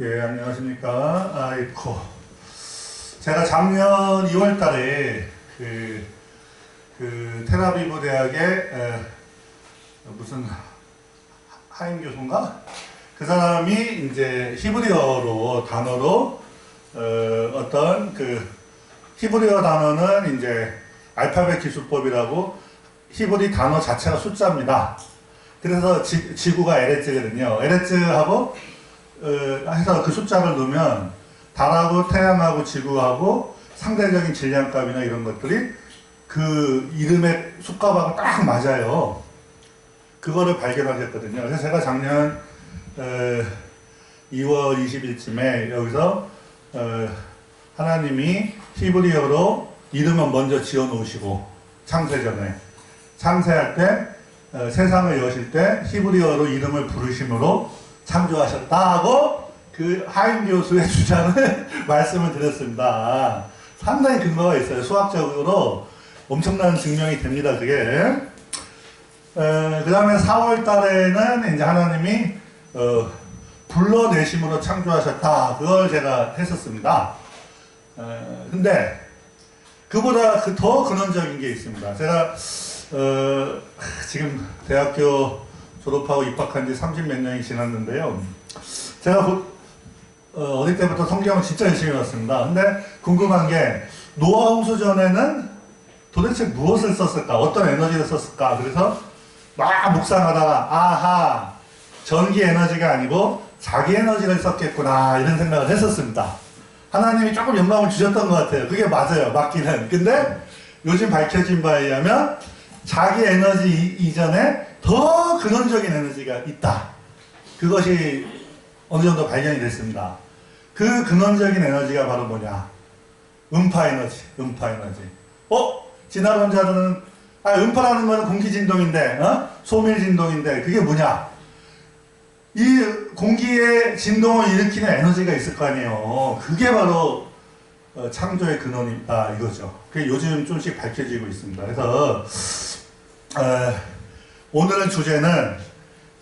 예, 안녕하십니까. 아이코. 제가 작년 2월 달에 테라비브 대학의 무슨 하임 교수인가? 그 사람이 이제 히브리어로 단어로 어떤 히브리어 단어는 이제 알파벳 기술법이라고 히브리 단어 자체가 숫자입니다. 그래서 지구가 에레츠거든요. 에레츠하고 해서 그 숫자를 넣으면 달하고 태양하고 지구하고 상대적인 질량값이나 이런 것들이 그 이름의 숫값하고 딱 맞아요. 그거를 발견하셨거든요. 그래서 제가 작년 2월 20일쯤에 여기서 하나님이 히브리어로 이름을 먼저 지어 놓으시고 창세전에 창세할 때 세상을 여실 때 히브리어로 이름을 부르심으로 창조하셨다고 그 하임 교수의 주장을 말씀을 드렸습니다. 상당히 근거가 있어요. 수학적으로 엄청난 증명이 됩니다. 그게. 그 다음에 4월 달에는 이제 하나님이 불러내심으로 창조하셨다. 그걸 제가 했었습니다. 근데 그보다 더 근원적인 게 있습니다. 제가 지금 대학교 졸업하고 입학한 지 30몇 년이 지났는데요. 제가 어릴 때부터 성경을 진짜 열심히 읽었습니다. 근데 궁금한 게 노아 홍수전에는 도대체 무엇을 썼을까? 어떤 에너지를 썼을까? 그래서 막 묵상하다가 아하, 전기 에너지가 아니고 자기 에너지를 썼겠구나 이런 생각을 했었습니다. 하나님이 조금 영감을 주셨던 것 같아요. 그게 맞아요. 맞기는. 근데 요즘 밝혀진 바에 의하면 자기 에너지 이전에 더 근원적인 에너지가 있다. 그것이 어느 정도 발견이 됐습니다. 그 근원적인 에너지가 바로 뭐냐? 음파 에너지. 진화론 자들은 음파라는 것은 공기 진동인데, 소밀 진동인데 그게 뭐냐? 이 공기의 진동을 일으키는 에너지가 있을 거 아니에요. 그게 바로 창조의 근원이다 이거죠. 그게 요즘 조금씩 밝혀지고 있습니다. 그래서 오늘의 주제는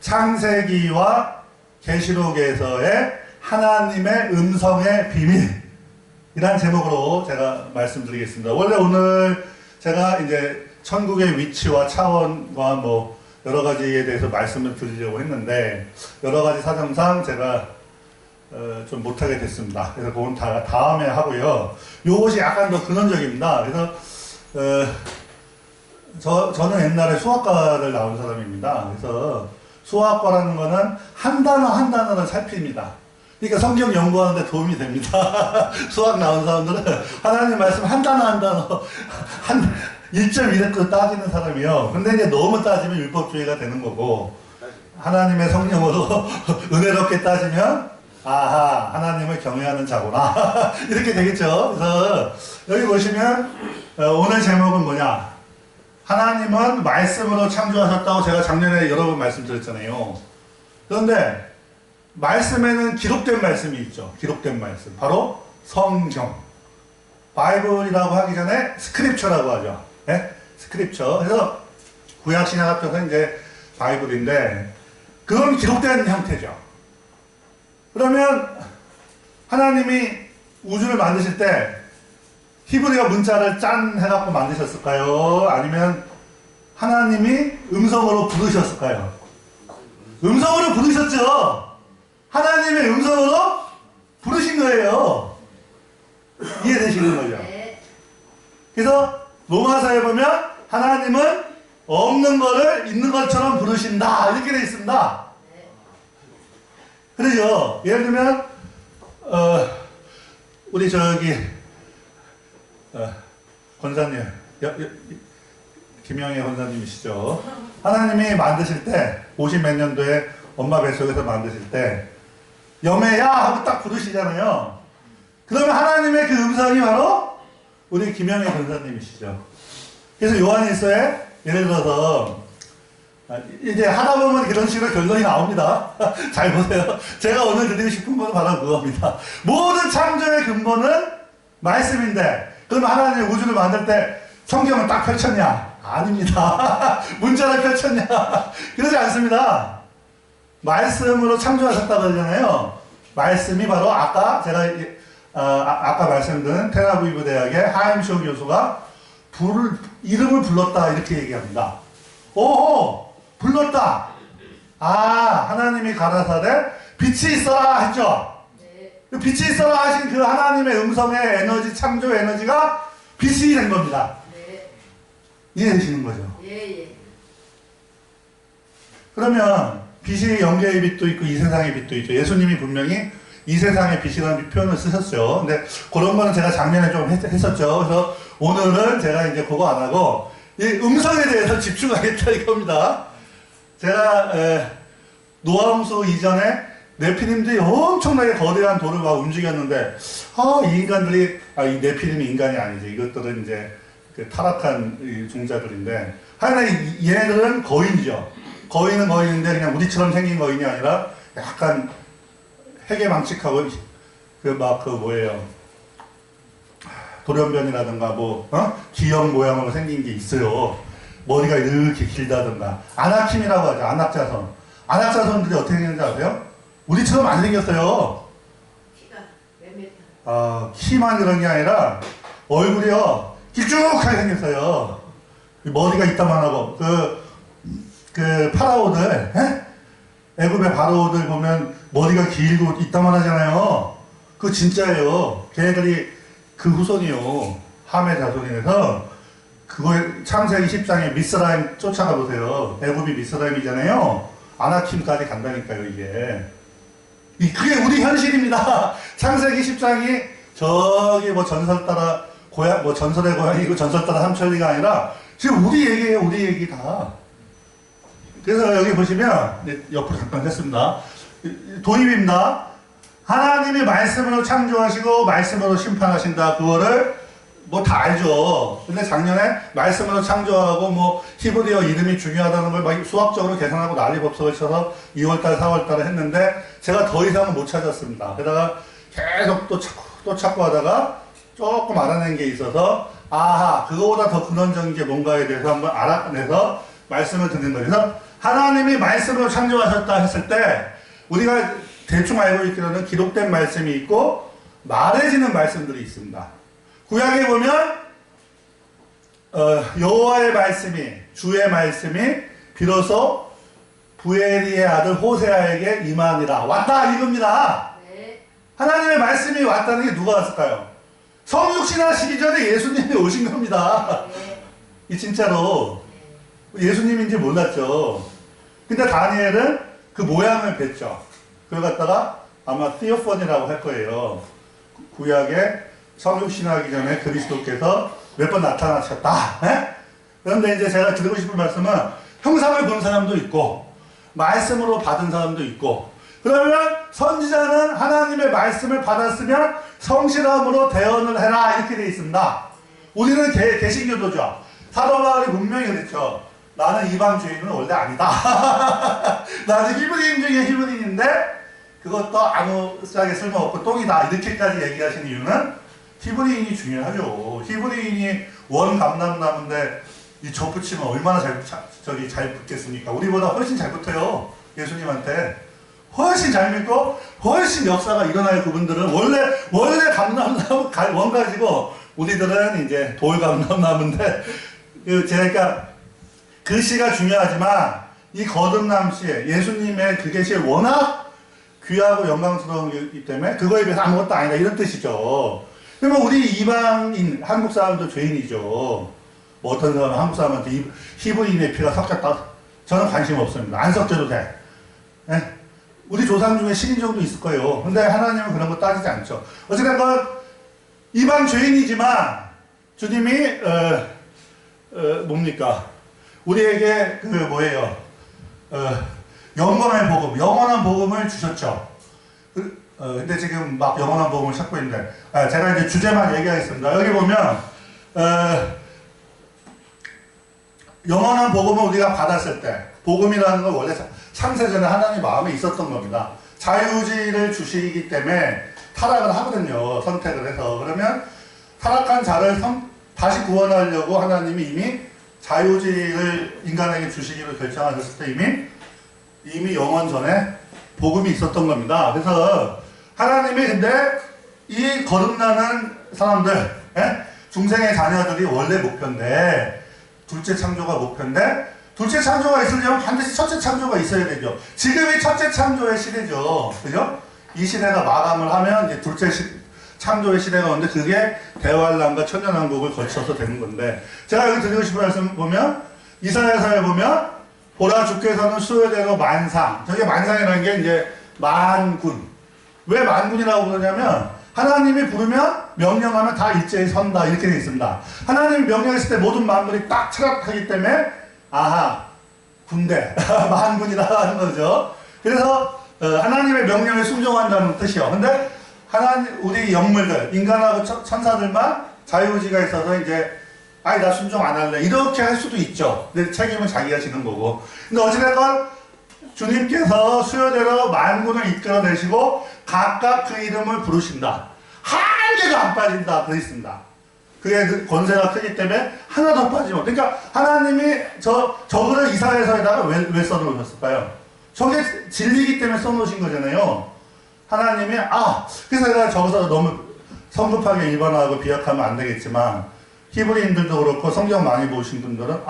창세기와 계시록에서의 하나님의 음성의 비밀이란 제목으로 제가 말씀드리겠습니다. 원래 오늘 제가 이제 천국의 위치와 차원과 뭐 여러 가지에 대해서 말씀을 드리려고 했는데 여러 가지 사정상 제가 좀 못하게 됐습니다. 그래서 그건 다 다음에 하고요. 요것이 약간 더 근원적입니다. 그래서 저는 옛날에 수학과를 나온 사람입니다. 그래서 수학과라는 거는 한 단어 한 단어를 살핍니다. 그러니까 성경 연구하는데 도움이 됩니다. 수학 나온 사람들은 하나님 말씀 한 단어 한 단어 1.1획도 따지는 사람이요. 근데 이제 너무 따지면 율법주의가 되는 거고 하나님의 성령으로 은혜롭게 따지면 아하, 하나님을 경외하는 자구나. 이렇게 되겠죠. 그래서 여기 보시면 오늘 제목은 뭐냐? 하나님은 말씀으로 창조하셨다고 제가 작년에 여러 번 말씀드렸잖아요. 그런데 말씀에는 기록된 말씀이 있죠. 기록된 말씀. 바로 성경. 바이블이라고 하기 전에 스크립처라고 하죠. 네? 스크립처. 그래서 구약신약 합쳐서 이제 바이블인데 그건 기록된 형태죠. 그러면 하나님이 우주를 만드실 때 히브리어 문자를 짠 해갖고 만드셨을까요? 아니면 하나님이 음성으로 부르셨을까요? 음성으로 부르셨죠? 하나님의 음성으로 부르신 거예요. 이해되시는 거죠? 그래서 로마서에 보면 하나님은 없는 거를 있는 것처럼 부르신다. 이렇게 되어 있습니다. 그러죠? 예를 들면, 우리 권사님, 김영애 권사님이시죠. 하나님이 만드실 때, 50 몇 년도에 엄마 뱃속에서 만드실 때, 여매야! 하고 딱 부르시잖아요. 그러면 하나님의 그 음성이 바로 우리 김영애 권사님이시죠. 그래서 요한일서에, 예를 들어서, 이제 하다 보면 그런 식으로 결론이 나옵니다. 잘 보세요. 제가 오늘 드리고 싶은 건 바로 그겁니다. 모든 창조의 근본은 말씀인데, 그럼 하나님이 우주를 만들 때 성경을 딱 펼쳤냐? 아닙니다. 문자를 펼쳤냐? 그러지 않습니다. 말씀으로 창조하셨다고 하잖아요. 말씀이 바로 아까 제가 아까 말씀드린 텔아비브 대학의 하임쇼 교수가 이름을 불렀다 이렇게 얘기합니다. 오호 불렀다. 아 하나님이 가라사대 빛이 있어라 했죠. 네. 빛이 있어라 하신 그 하나님의 음성의 에너지 창조 에너지가 빛이 된 겁니다. 네. 이해되시는 거죠? 예. 그러면 빛이 영계의 빛도 있고 이 세상의 빛도 있죠. 예수님이 분명히 이 세상의 빛이라는 표현을 쓰셨죠. 근데 그런 거는 제가 작년에 좀 했었죠. 그래서 오늘은 제가 이제 그거 안 하고 이 음성에 대해서 집중하겠다 이겁니다. 제가 노아홍수 이전에 네피림들이 엄청나게 거대한 돌을 막 움직였는데 이 인간들이 이 네피림이 인간이 아니지. 이것들은 이제 그 타락한 종자들인데 하여간 얘네들은 거인이죠. 거인은 거인인데 그냥 우리처럼 생긴 거인이 아니라 약간 해괴망측하고 뭐예요 돌연변이라든가 기형 모양으로 생긴 게 있어요. 머리가 이렇게 길다든가 아나킴이라고 하죠. 안악자손. 안악자손들이 어떻게 생겼는지 아세요? 우리처럼 안 생겼어요. 키가 몇 미터? 키만 그런 게 아니라 얼굴이요 길쭉하게 생겼어요. 머리가 이따만하고 그 파라오들 애굽의 바로들 보면 머리가 길고 이따만 하잖아요. 그거 진짜예요. 걔네들이 그 후손이요. 함의 자손이라서 그거에 창세기 10장에 미스라임 쫓아가 보세요. 애굽이 미스라임이잖아요. 아나킴까지 간다니까요 이게. 그게 우리 현실입니다. 창세기 10장이 저기 전설 따라 전설의 고향이고 전설 따라 삼천리가 아니라 지금 우리 얘기예요. 우리 얘기 다. 그래서 여기 보시면 옆으로 잠깐 했습니다. 도입입니다. 하나님이 말씀으로 창조하시고 말씀으로 심판하신다. 그거를 다 알죠. 근데 작년에 말씀으로 창조하고 히브리어 이름이 중요하다는 걸 막 수학적으로 계산하고 난리법석을 쳐서 2월달 4월달에 했는데 제가 더 이상은 못 찾았습니다. 게다가 계속 또 찾고 하다가 조금 알아낸 게 있어서 그거보다 더 근원적인 게 뭔가에 대해서 한번 알아내서 말씀을 드린 거예요. 그래서 하나님이 말씀으로 창조하셨다 했을 때 우리가 대충 알고 있기로는 기록된 말씀이 있고 말해지는 말씀들이 있습니다. 구약에 보면 여호와의 말씀이 주의 말씀이 비로소 부에리의 아들 호세아에게 임하니라 왔다 이겁니다. 네. 하나님의 말씀이 왔다는 게 누가 왔을까요? 성육신하시기 전에 예수님이 오신 겁니다. 네. 이 진짜로 예수님인지 몰랐죠. 근데 다니엘은 그 모양을 뵀죠. 그걸 갖다가 아마 티오폰이라고 할 거예요. 구약에 성육신하기 전에 그리스도께서 몇 번 나타나셨다. 그런데 이제 제가 드리고 싶은 말씀은 형상을 본 사람도 있고 말씀으로 받은 사람도 있고 그러면 선지자는 하나님의 말씀을 받았으면 성실함으로 대언을 해라 이렇게 되어 있습니다. 우리는 개신교도죠. 사도 바울이 분명히 그랬죠. 나는 이방주의는 원래 아니다. 나는 히브리인 중에 히브리인인데 그것도 아무짝에 쓸모없고 똥이다. 이렇게까지 얘기하신 이유는 히브리인이 중요하죠. 히브리인이 원감남나무인데 이 접붙이면 얼마나 잘 붙겠습니까? 우리보다 훨씬 잘 붙어요. 예수님한테. 훨씬 잘 믿고 훨씬 역사가 일어나요. 그분들은 원래 감람나무 원가지고 우리들은 이제 돌감람나무인데 제가 글씨가 중요하지만 이 거듭남시 예수님의 그 계시 워낙 귀하고 영광스러운 거기 때문에 그거에 비해서 아무것도 아니다 이런 뜻이죠. 그러면 우리 이방인 한국 사람도 죄인이죠. 어떤 사람은 한국 사람한테 히브리인의 피가 섞였다. 저는 관심 없습니다. 안 섞여도 돼. 네? 우리 조상 중에 식인종도 있을 거예요. 근데 하나님은 그런 거 따지지 않죠. 어쨌든 이방 죄인이지만 주님이 뭡니까? 우리에게 영원한 복음을 주셨죠. 근데 지금 막 영원한 복음을 찾고 있는데 제가 이제 주제만 얘기하겠습니다. 여기 보면 영원한 복음을 우리가 받았을 때 복음이라는 건 원래 창세전에 하나님 마음에 있었던 겁니다. 자유의지를 주시기 때문에 타락을 하거든요. 선택을 해서. 그러면 타락한 자를 다시 구원하려고 하나님이 이미 자유의지를 인간에게 주시기로 결정하셨을 때 이미 영원 전에 복음이 있었던 겁니다. 그래서 하나님이 근데 이 거듭나는 사람들, 중생의 자녀들이 원래 목표인데, 둘째 창조가 목표인데, 둘째 창조가 있으려면 반드시 첫째 창조가 있어야 되죠. 지금이 첫째 창조의 시대죠. 그죠? 이 시대가 마감을 하면 이제 둘째 창조의 시대가 오는데 그게 대환란과 천년왕국을 거쳐서 되는 건데, 제가 여기 드리고 싶은 말씀 보면 이사야서에 보면 보라 주께서는 수요대로 만상, 저게 만상이라는 게 이제 만군. 왜 만군이라고 부르냐면 하나님이 부르면 명령하면 다 일제히 선다 이렇게 되어 있습니다. 하나님이 명령했을 때 모든 만물이 딱 철학하기 때문에 아하 군대 만군이라 하는 거죠. 그래서 하나님의 명령에 순종한다는 뜻이요. 근데 하나님 우리 영물들 인간하고 천사들만 자유의지가 있어서 이제 아니 나 순종 안 할래 이렇게 할 수도 있죠. 근데 책임은 자기가 지는 거고. 근데 어찌됐건 주님께서 수요대로 만군을 이끌어내시고 각각 그 이름을 부르신다. 한 개도 안 빠진다. 그러 있습니다. 그게 그 권세가 크기 때문에 하나도 빠지면. 그러니까 하나님이 저거를 이사야서에다가 왜 써놓으셨을까요? 저게 진리이기 때문에 써놓으신 거잖아요. 하나님이 그래서 내가 저기서 너무 성급하게 일반화하고 비약하면 안 되겠지만 히브리인들도 그렇고 성경 많이 보신 분들은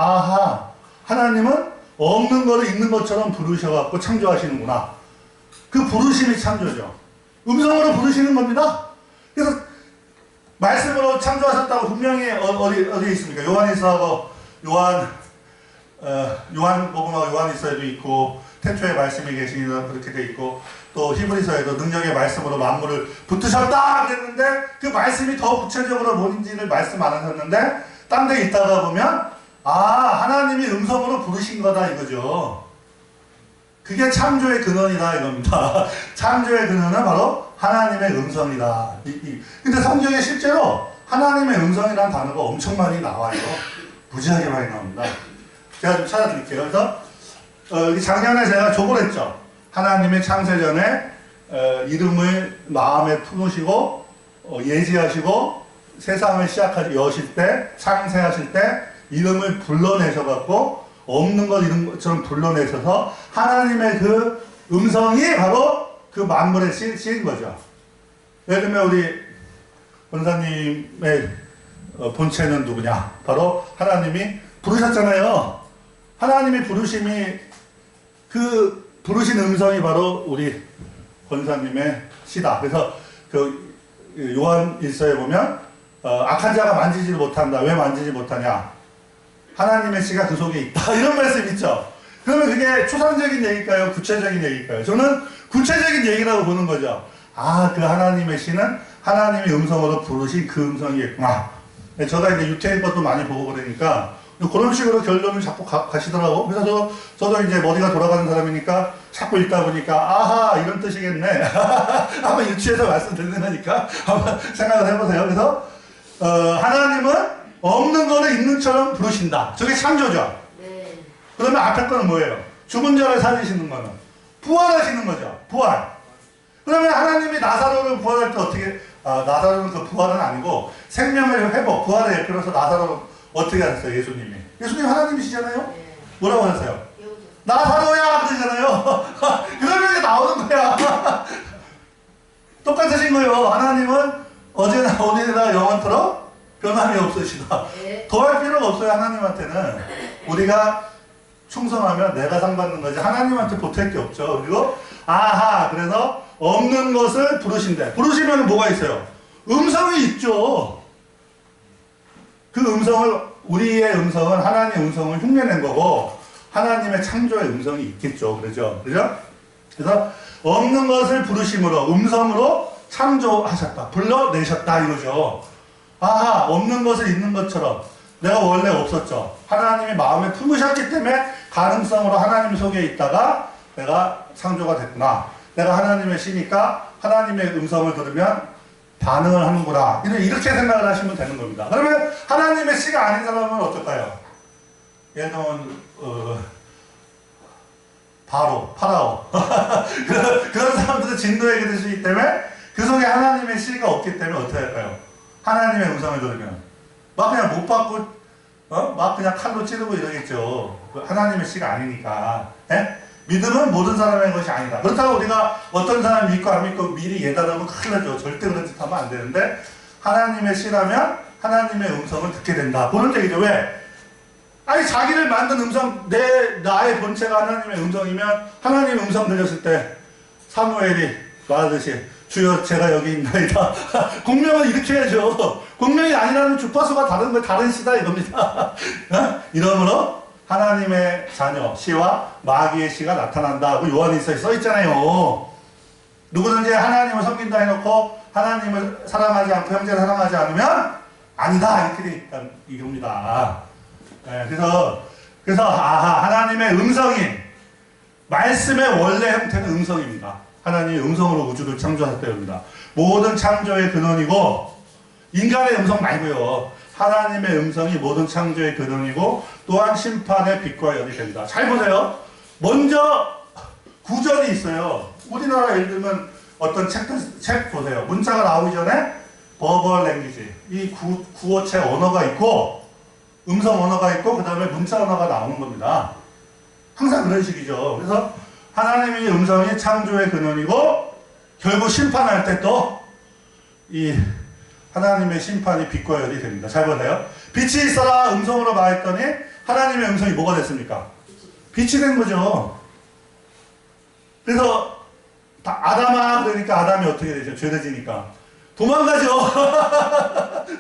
하나님은 없는 거를 있는 것처럼 부르셔갖고 창조하시는구나. 그 부르심이 창조죠. 음성으로 부르시는 겁니다. 그래서 말씀으로 창조하셨다고 분명히 어디에 있습니까? 요한일서하고 요한복음하고 요한일서에도 있고 태초에 말씀이 계시니라 그렇게 돼 있고 또 히브리서에도 능력의 말씀으로 만물을 붙드셨다 그랬는데 그 말씀이 더 구체적으로 뭔지를 말씀 안 하셨는데 딴 데 있다가 보면 하나님이 음성으로 부르신 거다 이거죠. 그게 창조의 근원이다 이겁니다. 창조의 근원은 바로 하나님의 음성이다. 근데 성경에 실제로 하나님의 음성이라는 단어가 엄청 많이 나와요. 무지하게 많이 나옵니다. 제가 좀 찾아드릴게요. 그래서 작년에 제가 조골했죠. 하나님의 창세전에 이름을 마음에 품으시고 예지하시고 세상을 여실 때 창세하실 때 이름을 불러내셔갖고 없는 것 이런 것처럼 불러내셔서 하나님의 그 음성이 바로 그 만물에 씌인 거죠. 예를 들면 우리 권사님의 본체는 누구냐? 바로 하나님이 부르셨잖아요. 하나님의 부르심이 그 부르신 음성이 바로 우리 권사님의 시다. 그래서 그 요한 일서에 보면 악한 자가 만지지를 못한다. 왜 만지지 못하냐? 하나님의 씨가 그 속에 있다. 이런 말씀 있죠. 그러면 그게 초상적인 얘기일까요? 구체적인 얘기일까요? 저는 구체적인 얘기라고 보는 거죠. 그 하나님의 씨는 하나님의 음성으로 부르신 그 음성이겠구나. 저가 이제 유태인 것도 많이 보고 그러니까 그런 식으로 결론을 자꾸 가시더라고. 그래서 저도 이제 머리가 돌아가는 사람이니까 자꾸 읽다 보니까 이런 뜻이겠네. 한번 유치해서 말씀드리는 거니까 한번 생각을 해보세요. 그래서 하나님은 없는 거를 있는 처럼 부르신다. 저게 창조죠. 네. 그러면 앞에 거는 뭐예요? 죽은 자를 살리시는 거는 부활하시는 거죠. 부활. 그러면 하나님이 나사로를 부활할 때 어떻게 나사로는 그 부활은 아니고 생명의 회복, 부활을 예표로서 나사로를 어떻게 하셨어요? 예수님이. 예수님 하나님이시잖아요. 네. 뭐라고 하셨어요? 배우죠. 나사로야 그러잖아요. 그러면 이게 나오는 거야. 똑같으신 거예요. 하나님은 어제나 오늘이나 영원토록 변함이 없으시다. 네. 더 할 필요가 없어요. 하나님한테는. 우리가 충성하면 내가 상 받는 거지 하나님한테 보탤 게 없죠. 그리고 그래서 없는 것을 부르신대. 부르시면 뭐가 있어요? 음성이 있죠. 그 음성을 우리의 음성은 하나님의 음성을 흉내낸 거고 하나님의 창조의 음성이 있겠죠. 그죠? 그래서 없는 것을 부르심으로 음성으로 창조하셨다. 불러내셨다 이거죠. 없는 것을 있는 것처럼 내가 원래 없었죠. 하나님이 마음에 품으셨기 때문에 가능성으로 하나님 속에 있다가 내가 창조가 됐구나. 내가 하나님의 씨니까 하나님의 음성을 들으면 반응을 하는구나. 이렇게 생각을 하시면 되는 겁니다. 그러면 하나님의 씨가 아닌 사람은 어떨까요? 예를 들면 파라오 그런 사람들은 진도의 그릇이기 때문에 그 속에 하나님의 씨가 없기 때문에 어떻게 할까요? 하나님의 음성을 들으면 막 그냥 못 받고 막 그냥 칼로 찌르고 이러겠죠. 하나님의 씨가 아니니까. 믿음은 모든 사람의 것이 아니다. 그렇다고 우리가 어떤 사람 믿고 안 믿고 미리 예단하면 큰일 나죠. 절대 그런 짓 하면 안 되는데 하나님의 씨라면 하나님의 음성을 듣게 된다. 그런 얘기죠. 왜? 아니 자기를 만든 음성, 나의 본체가 하나님의 음성이면 하나님의 음성 들렸을 때 사무엘이 말하듯이 주여 제가 여기 있나이다. 공명을 이렇게 해야죠. 공명이 아니라면 주파수가 다른 거 다른 시다 이겁니다. 이러므로 하나님의 자녀 씨와 마귀의 씨가 나타난다. 그 요한일서에 써 있잖아요. 누구든지 하나님을 섬긴다 해놓고 하나님을 사랑하지 않고 형제를 사랑하지 않으면 아니다 이렇게 돼 있다 이겁니다. 네, 그래서 하나님의 음성이 말씀의 원래 형태는 음성입니다. 하나님의 음성으로 우주를 창조하셨답니다. 모든 창조의 근원이고 인간의 음성 말고요. 하나님의 음성이 모든 창조의 근원이고 또한 심판의 빛과 연이 된다. 잘 보세요. 먼저 구전이 있어요. 우리나라 예를 들면 어떤 책 보세요. 문자가 나오기 전에 버벌 랭귀지 이 구어체 언어가 있고 음성 언어가 있고 그 다음에 문자 언어가 나오는 겁니다. 항상 그런 식이죠. 그래서 하나님의 음성이 창조의 근원이고 결국 심판할 때 또 이 하나님의 심판이 빛과 열이 됩니다. 잘 보세요. 빛이 있어라 음성으로 말했더니 하나님의 음성이 뭐가 됐습니까? 빛이 된 거죠. 그래서 아담아 그러니까 아담이 어떻게 되죠? 죄를 지니까 도망가죠.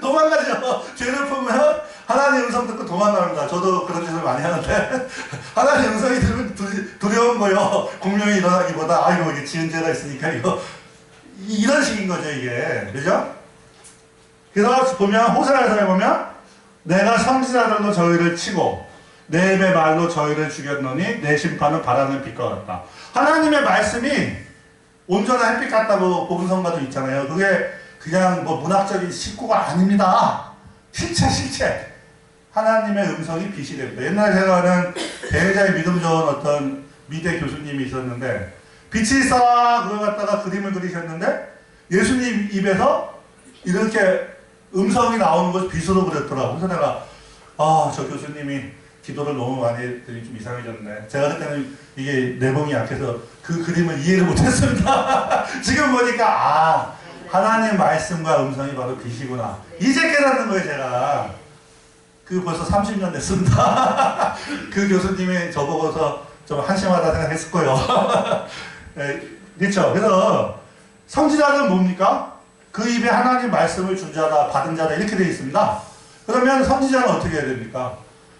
도망가죠. 죄를 품으면 하나님 음성 듣고 도망갑니다. 저도 그런 짓을 많이 하는데 하나님 음성이 들으면 두려운 거요. 공명이 일어나기보다 아이고 이게 지은 죄가 있으니까 이거 이런 식인 거죠 이게. 그죠? 그래서 보면 호세아서에 보면 내가 선지자들로 저희를 치고 내 입의 말로 저희를 죽였노니 내 심판은 바라는 빛과 같다. 하나님의 말씀이 온전한 햇빛 같다고 복음성가도 있잖아요. 그게 그냥 뭐 문학적인 식구가 아닙니다. 실체. 하나님의 음성이 빛이 됩니다. 옛날에 제가 아는 굉장히 믿음 좋은 어떤 미대 교수님이 있었는데 빛이 있어라 그걸 갖다가 그림을 그리셨는데 예수님 입에서 이렇게 음성이 나오는 것을 빛으로 그렸더라고요. 그래서 내가 저 교수님이 기도를 너무 많이 했더니 좀 이상해졌네. 제가 그때는 이게 내공이 약해서 그 그림을 이해를 못했습니다. 지금 보니까 하나님 말씀과 음성이 바로 빛이구나. 이제 깨닫는 거예요 제가. 그 벌써 30년 됐습니다. 그 교수님이 저보고서 좀 한심하다 생각했을 거예요. 네, 그렇죠. 그래서 선지자는 뭡니까? 그 입에 하나님 말씀을 준 자다, 받은 자다 이렇게 되어 있습니다. 그러면 선지자는 어떻게 해야 됩니까?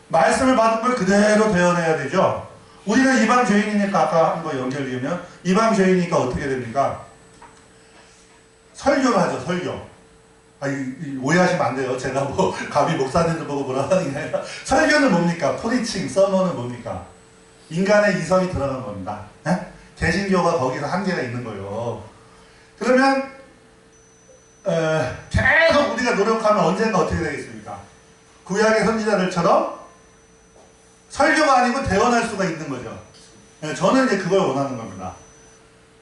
말씀을 받은 걸 그대로 대언해야 되죠. 우리는 이방 죄인이니까 아까 한 거 연결되면 이방 죄인이니까 어떻게 됩니까? 설교를 하죠. 설교. 오해하시면 안 돼요. 제가 뭐 감히 목사님들 보고 뭐라 하는 게 아니라 설교는 뭡니까? 프리칭, 서머는 뭡니까? 인간의 이성이 들어간 겁니다. 개신교가 거기서 한계가 있는 거예요. 그러면 계속 우리가 노력하면 언젠가 어떻게 되겠습니까? 구약의 선지자들처럼 설교가 아니고 대언할 수가 있는 거죠. 저는 이제 그걸 원하는 겁니다.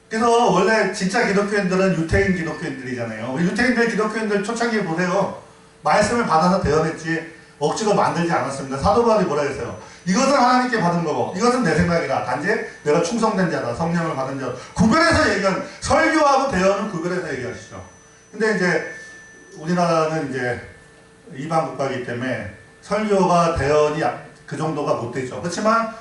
그래서 원래 진짜 기독교인들은 유태인 기독교인들이잖아요. 유태인들 기독교인들 초창기에 보세요. 말씀을 받아서 대언했지 억지로 만들지 않았습니다. 사도 바울이 뭐라 했어요? 이것은 하나님께 받은 거고 이것은 내 생각이다. 단지 내가 충성된 자다. 성령을 받은 자. 구별해서 얘기하는 설교하고 대언은 구별해서 얘기하시죠. 근데 이제 우리나라는 이제 이방 국가이기 때문에 설교가 대언이 그 정도가 못 되죠. 그렇지만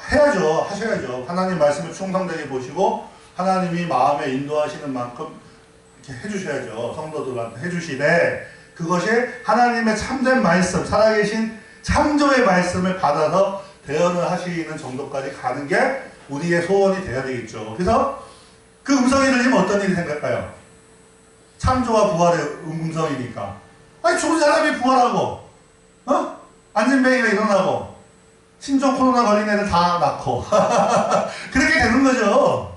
해야죠. 하셔야죠. 하나님 말씀을 충성되게 보시고 하나님이 마음에 인도하시는 만큼 이렇게 해주셔야죠. 성도들한테 해주시되 그것이 하나님의 참된 말씀, 살아계신 창조의 말씀을 받아서 대언을 하시는 정도까지 가는 게 우리의 소원이 돼야 되겠죠. 그래서 그 음성이 들리면 어떤 일이 생길까요? 창조와 부활의 음성이니까. 아니 죽은 사람이 부활하고 안진뱅이가 일어나고 신종 코로나 걸린 애들 다 낳고 그렇게 되는 거죠.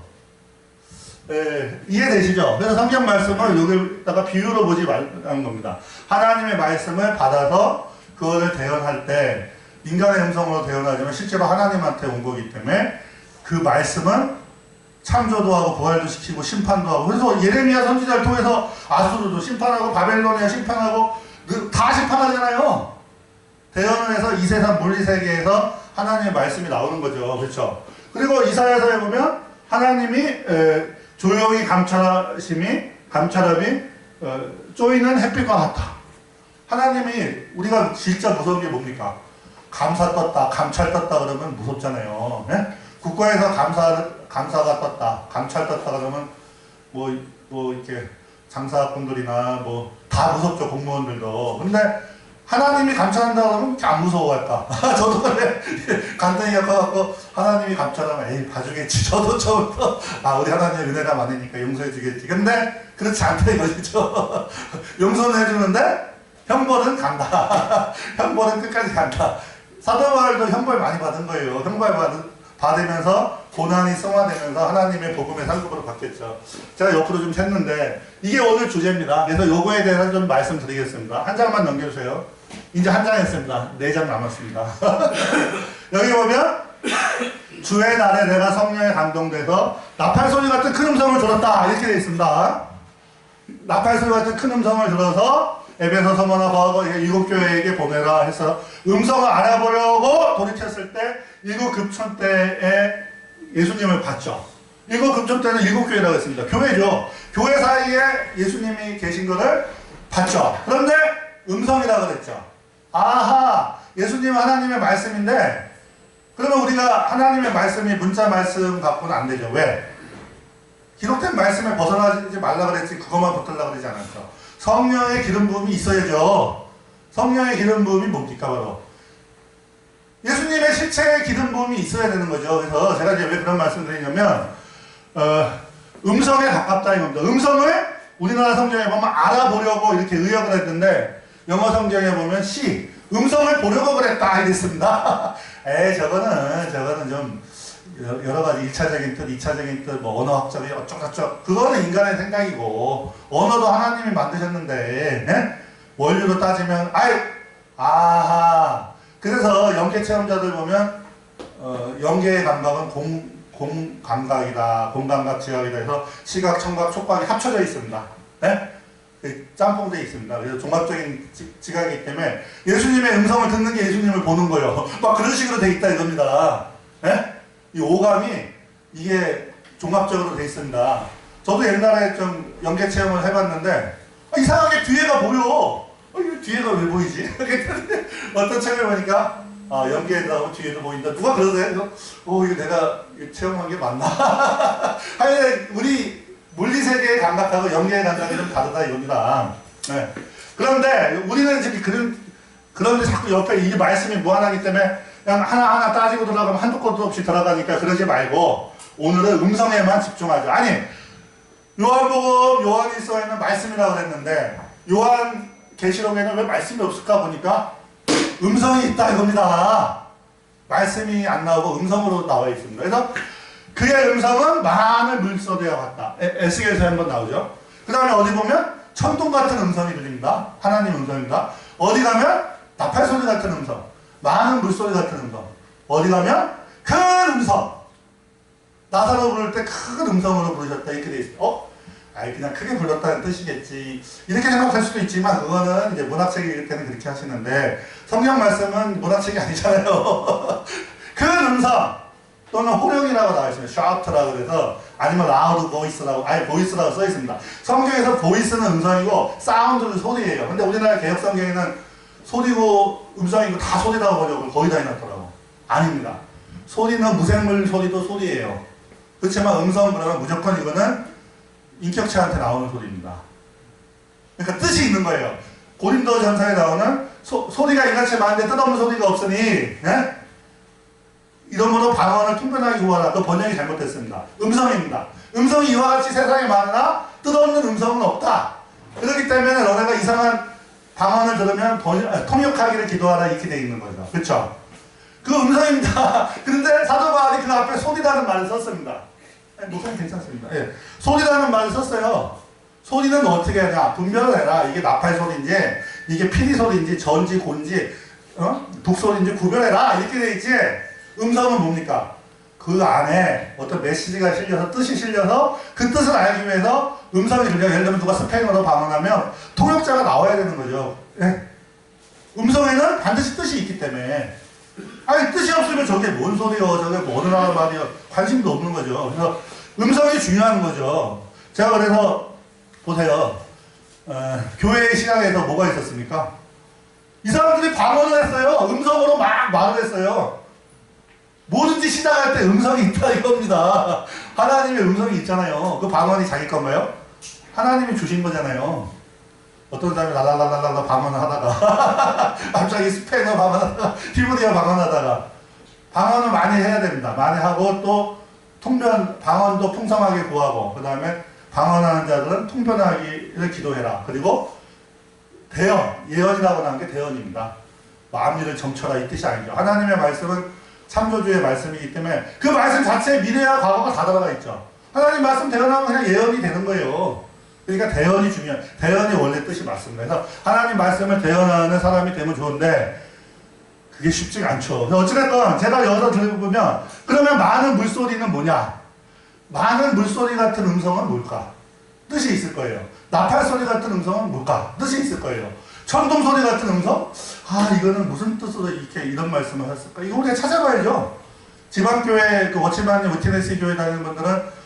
이해되시죠? 그래서 성경 말씀을 여기다가 비유로 보지 말라는 겁니다. 하나님의 말씀을 받아서 그거를 대언할 때 인간의 음성으로 대언하지만 실제로 하나님한테 온 거기 때문에 그 말씀은 창조도 하고 부활도 시키고 심판도 하고 그래서 예레미야 선지자를 통해서 아수르도 심판하고 바벨로니아 심판하고 다 심판하잖아요. 대언을 해서 이 세상 물리세계에서 하나님의 말씀이 나오는 거죠. 그렇죠? 그리고 이사야서에 보면 하나님이 조용히 감찰함이 쪼이는 햇빛과 같다. 하나님이 우리가 진짜 무서운 게 뭡니까? 감사 떴다, 감찰 떴다 그러면 무섭잖아요. 네? 국가에서 감사가 떴다, 감찰 떴다 그러면 뭐 이렇게 장사꾼들이나 뭐 다 무섭죠, 공무원들도. 근데 하나님이 감찰한다 그러면 안 무서워할까? 저도 그래. 간단히 겪어갖고 하나님이 감찰하면 에이 봐주겠지. 저도 처음부터 우리 하나님의 은혜가 많으니까 용서해 주겠지. 근데 그렇지 않다 이거죠. 용서는 해주는데 형벌은 간다. 형벌은 끝까지 간다. 사도 바울도 형벌 많이 받은 거예요. 형벌 받으면서 고난이 성화되면서 하나님의 복음의 상급으로 바뀌었죠. 제가 옆으로 좀 샜는데 이게 오늘 주제입니다. 그래서 요거에 대해서 좀 말씀드리겠습니다. 한 장만 넘겨주세요. 이제 한 장 했습니다. 4장 남았습니다. 여기 보면 주의 날에 내가 성령에 감동돼서 나팔소리 같은 큰 음성을 들었다 이렇게 되어 있습니다. 나팔소리 같은 큰 음성을 들어서 에베소, 서머나, 거하고 7교회에게 보내라 해서 음성을 알아보려고 돌이켰을 때 7급천 때에 예수님을 봤죠. 7급천 때는 7교회라고 했습니다. 교회죠. 교회 사이에 예수님이 계신 것을 봤죠. 그런데 음성이라고 그랬죠. 아하, 예수님은 하나님의 말씀인데 그러면 우리가 하나님의 말씀이 문자 말씀 갖고는 안 되죠. 왜? 기록된 말씀에 벗어나지 말라 그랬지 그것만 붙들라 그러지 않았죠. 성령의 기름 부음이 있어야죠. 성령의 기름 부음이 뭡니까? 바로 예수님의 실체의 기름 부음이 있어야 되는 거죠. 그래서 제가 이제 왜 그런 말씀 드리냐면 음성에 가깝다 이겁니다. 음성을 우리나라 성경에 보면 알아보려고 이렇게 의역을 했는데 영어 성경에 보면 음성을 보려고 그랬다 이랬습니다. 저거는 좀 여러 가지 1차적인 뜻, 2차적인 뜻, 뭐 언어학적인 어쩌고저쩌고 그거는 인간의 생각이고 언어도 하나님이 만드셨는데 원리로 따지면 그래서 영계 체험자들 보면 영계의 감각은 공감각이다, 공감각 지각이다 해서 시각, 청각, 촉각이 합쳐져 있습니다. 짬뽕되어 있습니다. 그래서 종합적인 지각이기 때문에 예수님의 음성을 듣는 게 예수님을 보는 거예요. 막 그런 식으로 되어 있다 이겁니다. 이 오감이 이게 종합적으로 되어 있습니다. 저도 옛날에 좀 연계 체험을 해봤는데 이상하게 뒤에가 보여. 이거 뒤에가 왜 보이지? 어떤 책을 보니까 연계에도 하고 뒤에도 보인다. 누가 그러대? 이거 내가 체험한 게 맞나? 하여튼 우리 물리세계의 감각하고 연계의 감각이 좀 다르다 이겁니다. 네. 그런데 우리는 지금 그런데 자꾸 옆에 이 말씀이 무한하기 때문에 그냥 하나하나 따지고 들어가면 한두 것도 없이 들어가니까 그러지 말고 오늘은 음성에만 집중하죠. 아니 요한복음 요한일서에는 말씀이라고 그랬는데 요한 계시록에는 왜 말씀이 없을까 보니까 음성이 있다 이겁니다. 말씀이 안 나오고 음성으로 나와 있습니다. 그래서 그의 음성은 많은 물소리와 같다. 에스겔서에 한번 나오죠. 그 다음에 어디 보면 천둥 같은 음성이 들립니다. 하나님 음성입니다. 어디 가면 나팔소리 같은 음성, 많은 물소리 같은 음성. 어디 가면 큰 음성. 나사로 부를 때 큰 음성으로 부르셨다 이렇게 돼 있어요. 그냥 크게 불렀다는 뜻이겠지. 이렇게 생각할 수도 있지만 그거는 이제 문학책 읽을 때는 그렇게 하시는데 성경 말씀은 문학책이 아니잖아요. 큰 음성 또는 호령이라고 나와 있습니다. shout라고 그래서 아니면 loud voice라고 voice라고 써 있습니다. 성경에서 voice는 음성이고 사운드는 소리예요. 근데 우리나라 개혁 성경에는 소리고 음성이고 다 소리라고 번역을 거의 다 해놨더라고. 아닙니다. 소리는 무생물 소리도 소리예요. 그렇지만 음성 그러면 무조건 이거는 인격체한테 나오는 소리입니다. 그러니까 뜻이 있는 거예요. 고린도전서에 나오는 소리가 인간체 많은데 뜻없는 소리가 없으니 이러므로 방언을 통변하게 구하라. 그 번역이 잘못됐습니다. 음성입니다. 음성이 이와 같이 세상에 많으나 뜻없는 음성은 없다. 그렇기 때문에 너네가 이상한 방언을 들으면 통역하기를 기도하라 이렇게 되어 있는 거죠. 그렇죠? 그 음성입니다. 그런데 사도 바울이 그 앞에 소리라는 말을 썼습니다. 목사님 괜찮습니다. 소리라는 말을 썼어요. 소리는 어떻게 하냐? 분별을 해라. 이게 나팔 소리인지, 이게 피리 소리인지, 전지, 곤지, 북소리인지 구별해라. 이렇게 돼 있지. 음성은 뭡니까? 그 안에 어떤 메시지가 실려서, 뜻이 실려서 그 뜻을 알기 위해서 음성이 들려요. 예를 들면 누가 스페인어로 방언하면 통역자가 나와야 되는 거죠. 음성에는 반드시 뜻이 있기 때문에. 아니 뜻이 없으면 저게 뭔 소리요? 저게 뭐 어느 나라 말이요? 관심도 없는 거죠. 그래서 음성이 중요한 거죠. 제가 그래서 보세요. 교회 시장에서 뭐가 있었습니까? 이 사람들이 방언을 했어요. 음성으로 막 말을 했어요. 뭐든지 시작할 때 음성이 있다 이겁니다. 하나님의 음성이 있잖아요. 그 방언이 자기 건가요? 하나님이 주신 거잖아요. 어떤 사람이 랄랄랄랄라 방언을 하다가 갑자기 스페인어 방언하다가 히브리어 방언하다가 방언을 많이 해야 됩니다. 많이 하고 또 방언도 풍성하게 구하고 그 다음에 방언하는 자들은 통변하기를 기도해라. 그리고 대언, 예언이라고 하는 게 대언입니다. 마음일을 점쳐라 이 뜻이 아니죠. 하나님의 말씀은 창조주의 말씀이기 때문에 그 말씀 자체에 미래와 과거가 다 들어가 있죠. 하나님 말씀 대언하면 그냥 예언이 되는 거예요. 그러니까 대언이 중요해요. 대언이 원래 뜻이 맞습니다. 그래서 하나님 말씀을 대언하는 사람이 되면 좋은데 그게 쉽지가 않죠. 어찌됐건 제가 여기서 들어보면 그러면 많은 물소리는 뭐냐? 많은 물소리 같은 음성은 뭘까? 뜻이 있을 거예요. 나팔 소리 같은 음성은 뭘까? 뜻이 있을 거예요. 천둥 소리 같은 음성? 아 이거는 무슨 뜻으로 이렇게 이런 말씀을 했을까? 이거 우리가 찾아봐야죠. 지방교회 그 워치만님 위트네스 교회 다니는 분들은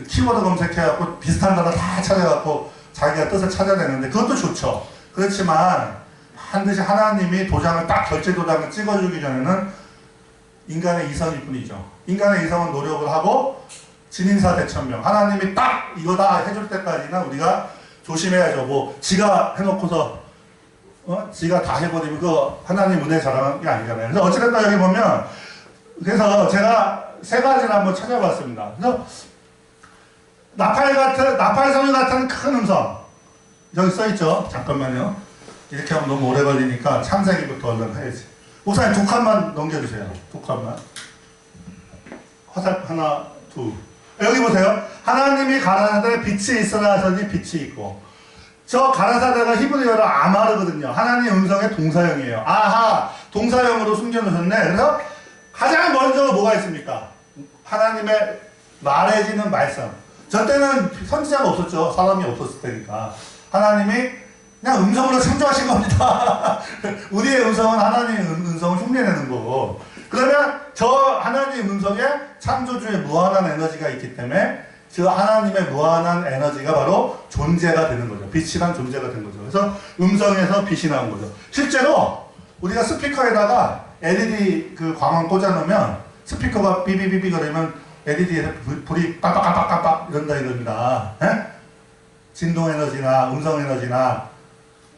키워드 검색해갖고 비슷한 단어 다 찾아갖고 자기가 뜻을 찾아내는데 그것도 좋죠. 그렇지만 반드시 하나님이 도장을 딱 결제 도장을 찍어주기 전에는 인간의 이성일 뿐이죠. 인간의 이성은 노력을 하고 진인사 대천명 하나님이 딱 이거다 해줄 때까지는 우리가 조심해야죠. 뭐 지가 해놓고서 지가 다 해버리면 그거 하나님 은혜 자랑한 게 아니잖아요. 그래서 어찌됐든 여기 보면 그래서 제가 세 가지를 한번 찾아봤습니다. 그래서 나팔 소리 같은 큰 음성 여기 써있죠. 잠깐만요. 이렇게 하면 너무 오래 걸리니까 창세기부터 얼른 해야지. 목사님 두 칸만 넘겨주세요. 두 칸만. 화살 하나, 둘. 여기 보세요. 하나님이 가라사대 빛이 있으라 하더니 빛이 있고 저 가라사대가 히브리어로 아마르거든요. 하나님 음성의 동사형이에요. 아하 동사형으로 숨겨놓으셨네. 그래서 가장 먼저 뭐가 있습니까? 하나님의 말해지는 말씀. 저 때는 선지자가 없었죠. 사람이 없었을 테니까. 하나님이 그냥 음성으로 창조하신 겁니다. 우리의 음성은 하나님의 음성을 흉내내는 거고. 그러면 저 하나님의 음성에 창조주의 무한한 에너지가 있기 때문에 저 하나님의 무한한 에너지가 바로 존재가 되는 거죠. 빛이란 존재가 되는 거죠. 그래서 음성에서 빛이 나온 거죠. 실제로 우리가 스피커에다가 LED 그 광원 꽂아놓으면 스피커가 비비비비 그러면 LED에서 불이 깜빡깜빡깜빡 이런다 이겁니다. 에? 진동 에너지나 음성 에너지나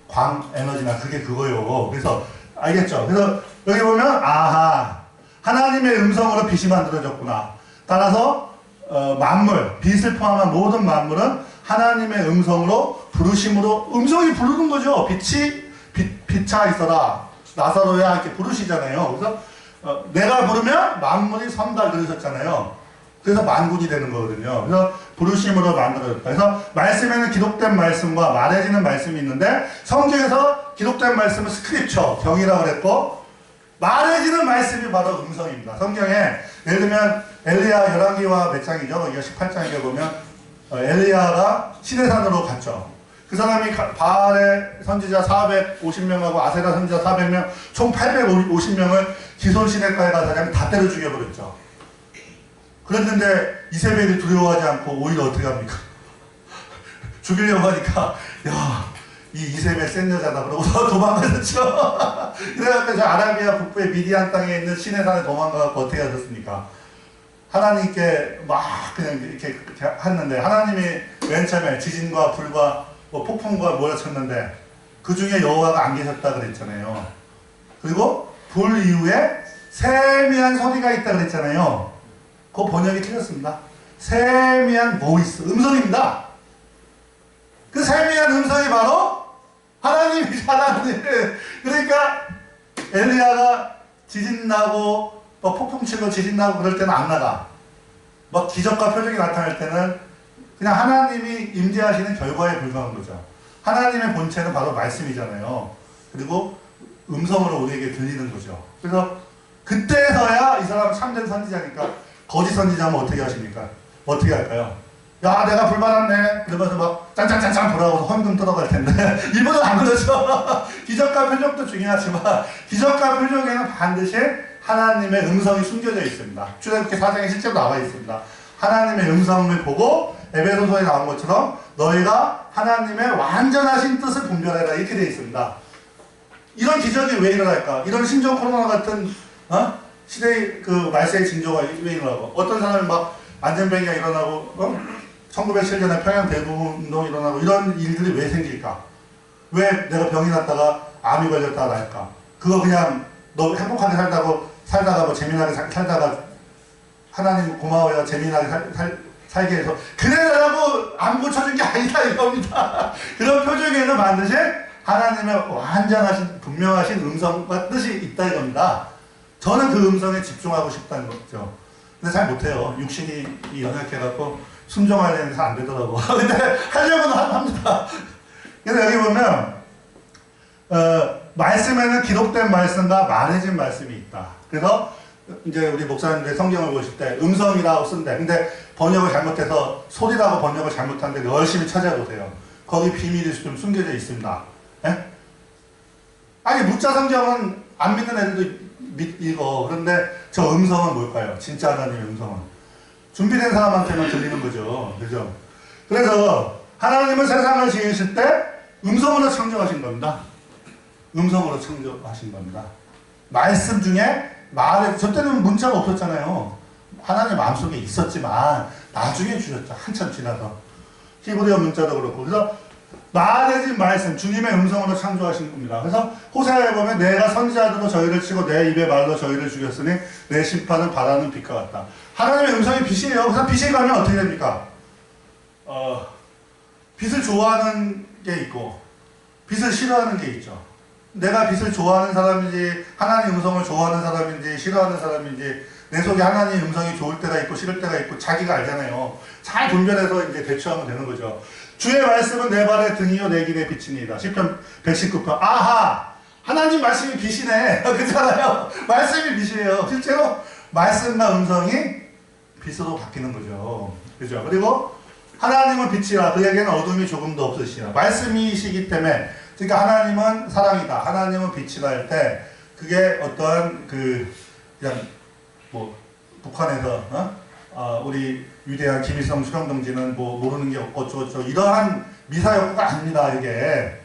광 에너지나 그게 그거요. 그래서 알겠죠? 그래서 여기 보면 아하 하나님의 음성으로 빛이 만들어졌구나. 따라서 만물, 빛을 포함한 모든 만물은 하나님의 음성으로 부르심으로 음성이 부르는 거죠. 빛아 있어라 나사로야 이렇게 부르시잖아요. 그래서 내가 부르면 만물이 선다 그러셨잖아요. 그래서 만군이 되는 거거든요. 그래서 부르심으로 만들어졌다. 그래서 말씀에는 기록된 말씀과 말해지는 말씀이 있는데 성경에서 기록된 말씀은 스크립처, 경이라고 그랬고 말해지는 말씀이 바로 음성입니다. 성경에 예를 들면 엘리야 열왕기와 몇 장이죠? 여기가 18장에 보면 엘리야가 시내산으로 갔죠. 그 사람이 바알의 선지자 450명하고 아세라 선지자 400명 총 850명을 기손 시내가에 가서 그냥 다 때려 죽여버렸죠. 그랬는데 이세벨이 두려워하지 않고 오히려 어떻게 합니까? 죽이려고 하니까 야, 이 이세벨 센 여자다 그러고서 도망가셨죠. 그래갖고 저 아라비아 북부의 미디안 땅에 있는 시내산에 도망가서 어떻게 하셨습니까? 하나님께 막 그냥 이렇게 했는데 하나님이 맨 처음에 지진과 불과 뭐 폭풍과 몰아쳤는데 그 중에 여호와가 안 계셨다 그랬잖아요. 그리고 불 이후에 세미한 소리가 있다 그랬잖아요. 그 번역이 틀렸습니다. 세미한 보이스, 음성입니다. 그 세미한 음성이 바로 하나님이잖아. 그러니까 엘리야가 지진 나고 뭐 폭풍 치고 지진 나고 그럴 때는 안 나가. 뭐 기적과 표적이 나타날 때는 그냥 하나님이 임재하시는 결과에 불과한 거죠. 하나님의 본체는 바로 말씀이잖아요. 그리고 음성으로 우리에게 들리는 거죠. 그래서 그때서야 이 사람은 참된 선지자니까 거짓 선지자면 어떻게 하십니까? 어떻게 할까요? 야, 내가 불 받았네. 그러면서 막 짠짠짠짠 돌아오고 헌금 뜯어갈 텐데. 일본은 안 그러죠. 기적과 표적도 중요하지만 기적과 표적에는 반드시 하나님의 음성이 숨겨져 있습니다. 출애굽기 4장에 실제로 나와 있습니다. 하나님의 음성을 보고 에베소서에 나온 것처럼 너희가 하나님의 완전하신 뜻을 분별해라 이렇게 되어 있습니다. 이런 기적이 왜 일어날까? 이런 신종 코로나 같은 시대의 그 말세의 징조가 왜 일어나고 어떤 사람이 막 안전병기가 일어나고 1907년에 평양 대부운동이 일어나고 이런 일들이 왜 생길까? 왜 내가 병이 났다가 암이 걸렸다가 날까? 그거 그냥 너 행복하게 살다가 뭐 재미나게 살다가 하나님 고마워요 재미나게 살게 해서 그래라고 안 고쳐준 게 아니다 이겁니다. 그런 표적에는 반드시 하나님의 완전하신 분명하신 음성과 뜻이 있다 이겁니다. 저는 그 음성에 집중하고 싶다는 거죠. 근데 잘 못해요. 육신이 연약해갖고 순종하려는 데서 안 되더라고. 근데 하려고는 합니다. 그래서 여기 보면 말씀에는 기록된 말씀과 말해진 말씀이 있다. 그래서 이제 우리 목사님들이 성경을 보실 때 음성이라고 쓴대. 근데 번역을 잘못해서 소리라고 번역을 잘못한데 열심히 찾아보세요. 거기 비밀이 좀 숨겨져 있습니다. 에? 아니 문자 성경은 안 믿는 애들도 읽어. 그런데 저 음성은 뭘까요? 진짜 하나님의 음성은 준비된 사람한테만 들리는 거죠. 그죠? 그래서 하나님은 세상을 지으실 때 음성으로 창조하신 겁니다. 음성으로 창조하신 겁니다. 말씀 중에 저 때는 문자가 없었잖아요. 하나님 마음속에 있었지만 나중에 주셨죠. 한참 지나서. 히브리어 문자도 그렇고. 그래서 말해진 말씀, 주님의 음성으로 창조하신 겁니다. 그래서 호세아에 보면 내가 선지자들로 저희를 치고 내 입의 말로 저희를 죽였으니 내 심판은 바라는 빛과 같다. 하나님의 음성이 빛이에요. 그래서 빛이 가면 어떻게 됩니까? 빛을 좋아하는 게 있고 빛을 싫어하는 게 있죠. 내가 빛을 좋아하는 사람인지 하나님 음성을 좋아하는 사람인지 싫어하는 사람인지 내 속에 하나님 음성이 좋을 때가 있고 싫을 때가 있고 자기가 알잖아요. 잘 분별해서 이제 대처하면 되는 거죠. 주의 말씀은 내 발의 등이요 내 길의 빛이니이다. 시편 119편. 아하! 하나님 말씀이 빛이네. 그렇잖아요. 말씀이 빛이에요. 실제로 말씀과 음성이 빛으로 바뀌는 거죠. 그죠? 그리고 하나님은 빛이라 그에게는 어둠이 조금도 없으시라. 말씀이시기 때문에 그러니까 하나님은 사랑이다. 하나님은 빛이다 할 때 그게 어떠한 그냥 뭐 북한에서 우리 위대한 김일성 수령동지는 뭐 모르는 게 어쩌고저쩌고 이러한 미사여구가 아닙니다. 이게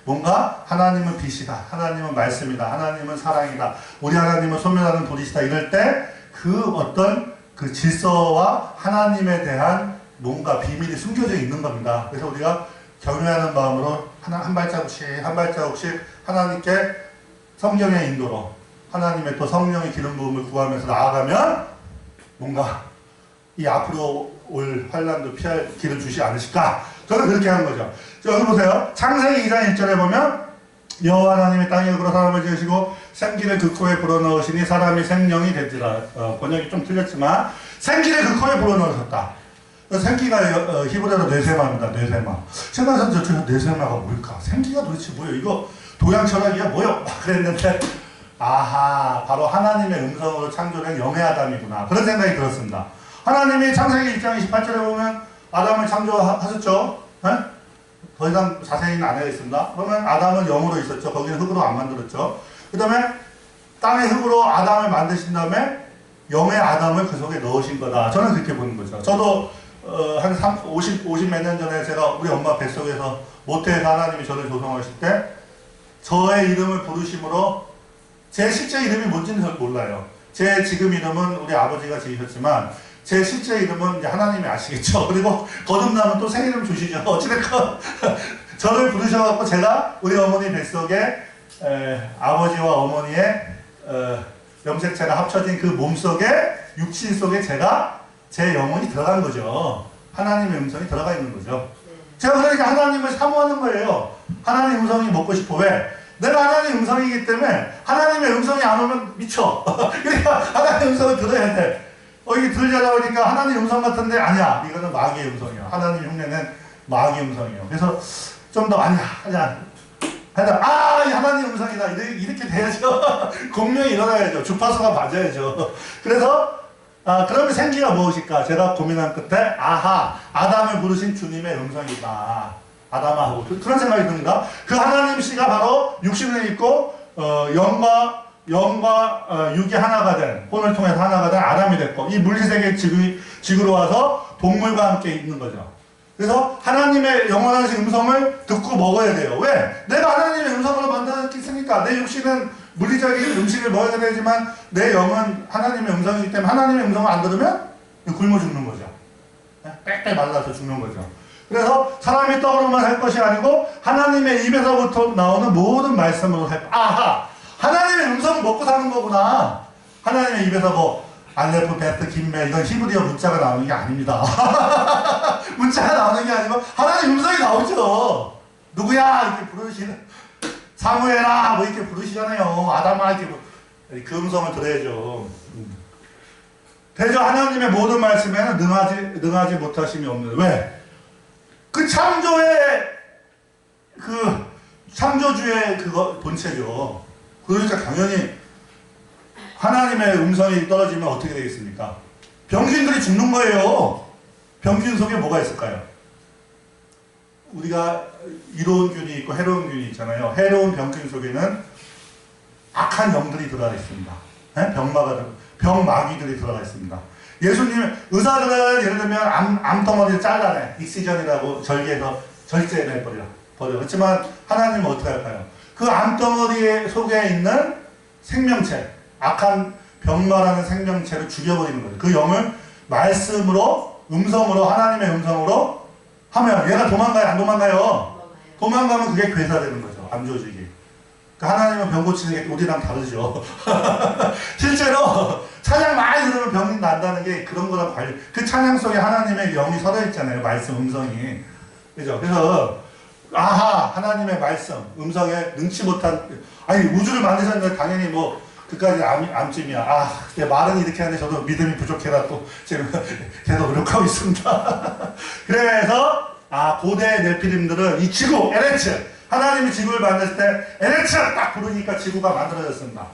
뭔가 하나님은 빛이다. 하나님은 말씀이다. 하나님은 사랑이다. 우리 하나님은 소멸하는 불이시다. 이럴 때 그 어떤 그 질서와 하나님에 대한 뭔가 비밀이 숨겨져 있는 겁니다. 그래서 우리가 경외하는 마음으로 한 발자국씩 한 발자국씩 하나님께 성경의 인도로 하나님의 또 성령의 기름 부음을 구하면서 나아가면 뭔가 이 앞으로 올 환난도 피할 길을 주시 않으실까? 저는 그렇게 하는 거죠. 여기 보세요. 창세기 2장 1절에 보면 여호와 하나님이 땅에 흙으로 사람을 지으시고 생기를 그 코에 불어넣으시니 사람이 생명이 되지라. 번역이 좀 틀렸지만 생기를 그 코에 불어넣으셨다. 생기가 히브리어로 뇌세마입니다. 뇌세마. 생각해서 저 뇌세마가 뭘까? 생기가 도대체 뭐예요? 이거 도양 철학이야? 뭐요? 그랬는데 아하 바로 하나님의 음성으로 창조된 영의 아담이구나. 그런 생각이 들었습니다. 하나님이 창세기 1장 28절에 보면 아담을 창조하셨죠? 네? 더 이상 자세히는 안 해야겠습니다. 그러면 아담은 영으로 있었죠. 거기는 흙으로 안 만들었죠. 그 다음에 땅의 흙으로 아담을 만드신 다음에 영의 아담을 그 속에 넣으신 거다. 저는 그렇게 보는 거죠. 저도 한 50 몇 년 전에 제가 우리 엄마 뱃속에서 모태에서 하나님이 저를 조성하실 때 저의 이름을 부르심으로 제 실제 이름이 뭔지는 잘 몰라요. 제 지금 이름은 우리 아버지가 지으셨지만 제 실제 이름은 이제 하나님이 아시겠죠. 그리고 거듭나면 또 새 이름 주시죠. 어찌됐건 저를 부르셔갖고 제가 우리 어머니 뱃속에 아버지와 어머니의 염색체가 합쳐진 그 몸속에 육신 속에 제 영혼이 들어간 거죠. 하나님의 음성이 들어가 있는 거죠. 제가 그러니까 하나님을 사모하는 거예요. 하나님 음성이 먹고 싶어. 왜? 내가 하나님 음성이기 때문에 하나님의 음성이 안 오면 미쳐. 그러니까 하나님 음성을 들어야 돼. 이게 들으려다 보니까 하나님 음성 같은데 아니야. 이거는 마귀의 음성이야. 하나님 흉내는 마귀의 음성이에요. 그래서 좀 더 아니야. 하나님 음성이다. 이렇게 돼야죠. 공명이 일어나야죠. 주파수가 맞아야죠. 그래서 그러면 생기가 무엇일까? 제가 고민한 끝에 아하, 아담을 부르신 주님의 음성이다. 아담하고 그런 생각이 듭니다. 그 하나님 씨가 바로 육신을 입고 영과 육이 하나가 된, 혼을 통해서 하나가 된 아담이 됐고, 이 물리세계 지구로 와서 동물과 함께 있는 거죠. 그래서 하나님의 영원하신 음성을 듣고 먹어야 돼요. 왜? 내가 하나님의 음성으로 만들었으니까. 내 육신은 물리적인 음식을 먹어야 되지만 내 영은 하나님의 음성이기 때문에 하나님의 음성을 안 들으면 굶어 죽는 거죠. 빽빽 말라서 죽는 거죠. 그래서 사람이 떡으로만 살 것이 아니고 하나님의 입에서부터 나오는 모든 말씀으로 살 것. 아하! 하나님의 음성을 먹고 사는 거구나. 하나님의 입에서 뭐 알레프, 베트, 김멜 이런 히브리어 문자가 나오는 게 아닙니다. 문자가 나오는 게 아니고 하나님 음성이 나오죠. 누구야? 이렇게 부르시는 사무엘아 뭐 이렇게 부르시잖아요. 아담아 이렇게 그 음성을 들어야죠. 대저 하나님의 모든 말씀에는 능하지 못하심이 없는. 왜? 그 창조주의 그거 본체죠. 그러니까 당연히 하나님의 음성이 떨어지면 어떻게 되겠습니까? 병균들이 죽는 거예요. 병균 속에 뭐가 있을까요? 우리가 이로운 균이 있고 해로운 균이 있잖아요. 해로운 병균 속에는 악한 영들이 들어가 있습니다. 병마귀들이 들어가 있습니다. 예수님, 의사들은 예를 들면 암덩어리를 잘라내. 익시전이라고 절개해서 절제해버려. 그렇지만 하나님은 어떻게 할까요? 그 암덩어리 속에 있는 생명체, 악한 병마라는 생명체를 죽여버리는 거예요. 그 영을 말씀으로, 음성으로, 하나님의 음성으로 하면 얘가 도망가요? 안 도망가요? 도망가면 그게 괴사되는 거죠. 암조직이. 그러니까 하나님은 병 고치는 게 우리랑 다르죠. 실제로 찬양 많이 들으면 병이 난다는 게 그런 거랑 관련. 그 찬양 속에 하나님의 영이 서려 있잖아요. 말씀, 음성이. 그죠? 그래서 아하, 하나님의 말씀, 음성에 능치 못한, 아니 우주를 만드셨는데 당연히 뭐 그까지 암찜이야. 내 말은 이렇게 하는데 저도 믿음이 부족해라 또 지금 계속 노력하고 있습니다. 그래서 고대 네피림들은 이 지구, 에레츠, 하나님이 지구를 만드실 때 에레츠 딱 부르니까 지구가 만들어졌습니다.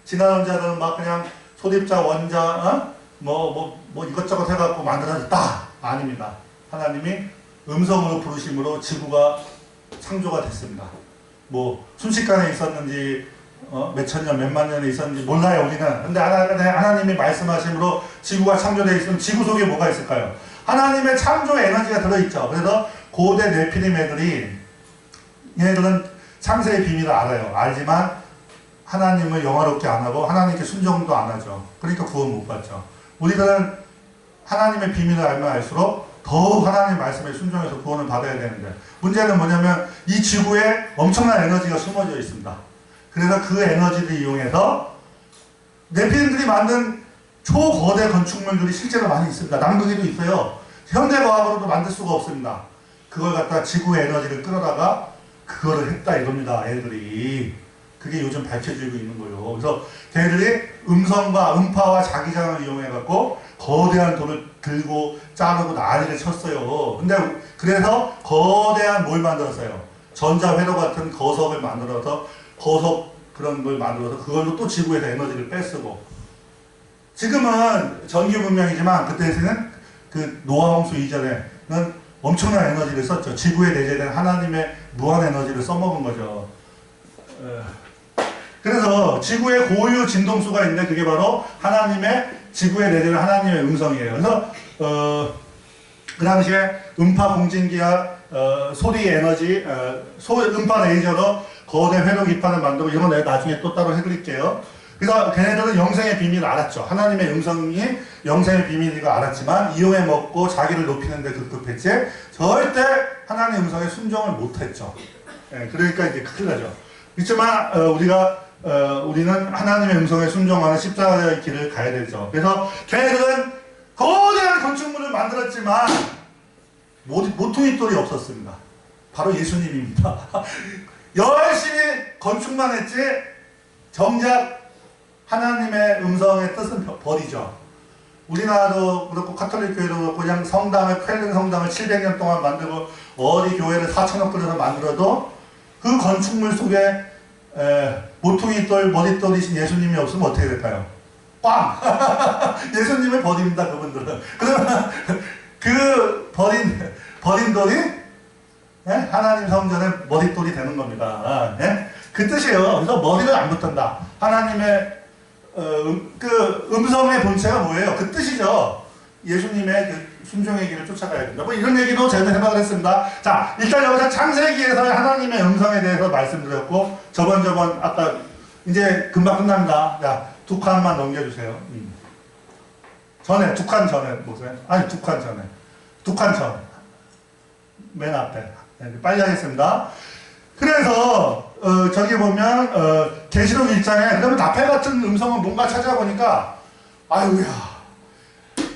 지나온 자들은 막 그냥 소립자, 원자, 뭐 이것저것 해갖고 만들어졌다. 아닙니다. 하나님이 음성으로 부르심으로 지구가 창조가 됐습니다. 뭐 순식간에 있었는지 몇천 년, 몇만 년에 있었는지 몰라요, 우리는. 근데 하나님이 말씀하심으로 지구가 창조되어 있으면 지구 속에 뭐가 있을까요? 하나님의 창조 에너지가 들어있죠. 그래서 고대 네피림 얘들은 창세의 비밀을 알아요. 알지만 하나님을 영화롭게 안 하고 하나님께 순종도 안 하죠. 그러니까 구원 못 받죠. 우리들은 하나님의 비밀을 알면 알수록 더욱 하나님 말씀에 순종해서 구원을 받아야 되는데, 문제는 뭐냐면 이 지구에 엄청난 에너지가 숨어져 있습니다. 그래서 그 에너지를 이용해서 네피림들이 만든 초거대 건축물들이 실제로 많이 있습니다. 남극에도 있어요. 현대과학으로도 만들 수가 없습니다. 그걸 갖다 지구의 에너지를 끌어다가 그거를 했다 이겁니다. 애들이. 그게 요즘 밝혀지고 있는 거예요. 그래서 걔들이 음성과 음파와 자기장을 이용해갖고 거대한 돌을 들고 자르고 난리를 쳤어요. 근데 그래서 거대한 뭘 만들었어요? 전자회로 같은 거석을 만들어서 그런 걸 만들어서 그걸로 또 지구에서 에너지를 뺏쓰고, 지금은 전기 문명이지만 그때는 그 노아 홍수 이전에는 엄청난 에너지를 썼죠. 지구에 내재된 하나님의 무한 에너지를 써먹은 거죠. 그래서 지구에 고유 진동수가 있는데 그게 바로 지구에 내재된 하나님의 음성이에요. 그래서 그 당시에 음파 공진기와 소리 에너지, 음파 레이저로 거대 회로 기판을 만들고, 이런 건 내가 나중에 또 따로 해드릴게요. 그래서 걔네들은 영생의 비밀을 알았죠. 하나님의 음성이 영생의 비밀인 걸 알았지만 이용해 먹고 자기를 높이는 데 급급했지 절대 하나님의 음성에 순종을 못했죠. 그러니까 이제 큰일 나죠. 그렇지만 우리는 하나님의 음성에 순종하는 십자가의 길을 가야 되죠. 그래서 걔네들은 거대한 건축물을 만들었지만 모퉁이 돌이 없었습니다. 바로 예수님입니다. 열심히 건축만 했지 정작 하나님의 음성의 뜻은 버리죠. 우리나라도 그렇고 카톨릭 교회도 그렇고 그냥 쾰른 성당을 700년 동안 만들고 어디 교회를 4천억 그려서 만들어도 그 건축물 속에 모퉁이 돌, 머릿돌이신 예수님이 없으면 어떻게 될까요? 빵! 예수님을 버립니다, 그분들은. 그러면 그 버린 돌이 예? 하나님 성전의 머릿돌이 되는 겁니다. 예? 그 뜻이에요. 그래서 머리를 안 붙든다. 하나님의 그 음성의 본체가 뭐예요? 그 뜻이죠. 예수님의 그 순종의 길을 쫓아가야 된다. 뭐 이런 얘기도 제가 생각을 했습니다. 자, 일단 여기서 창세기에서의 하나님의 음성에 대해서 말씀드렸고, 저번 아까 이제 금방 끝납니다. 자, 2칸만 넘겨주세요. 전에, 2칸 전에 보세요. 아니, 2칸 전에. 2칸 전. 맨 앞에. 네, 빨리 하겠습니다. 그래서 저기 보면 계시록 1장에 그러면 나팔 같은 음성은 뭔가 찾아보니까 아유야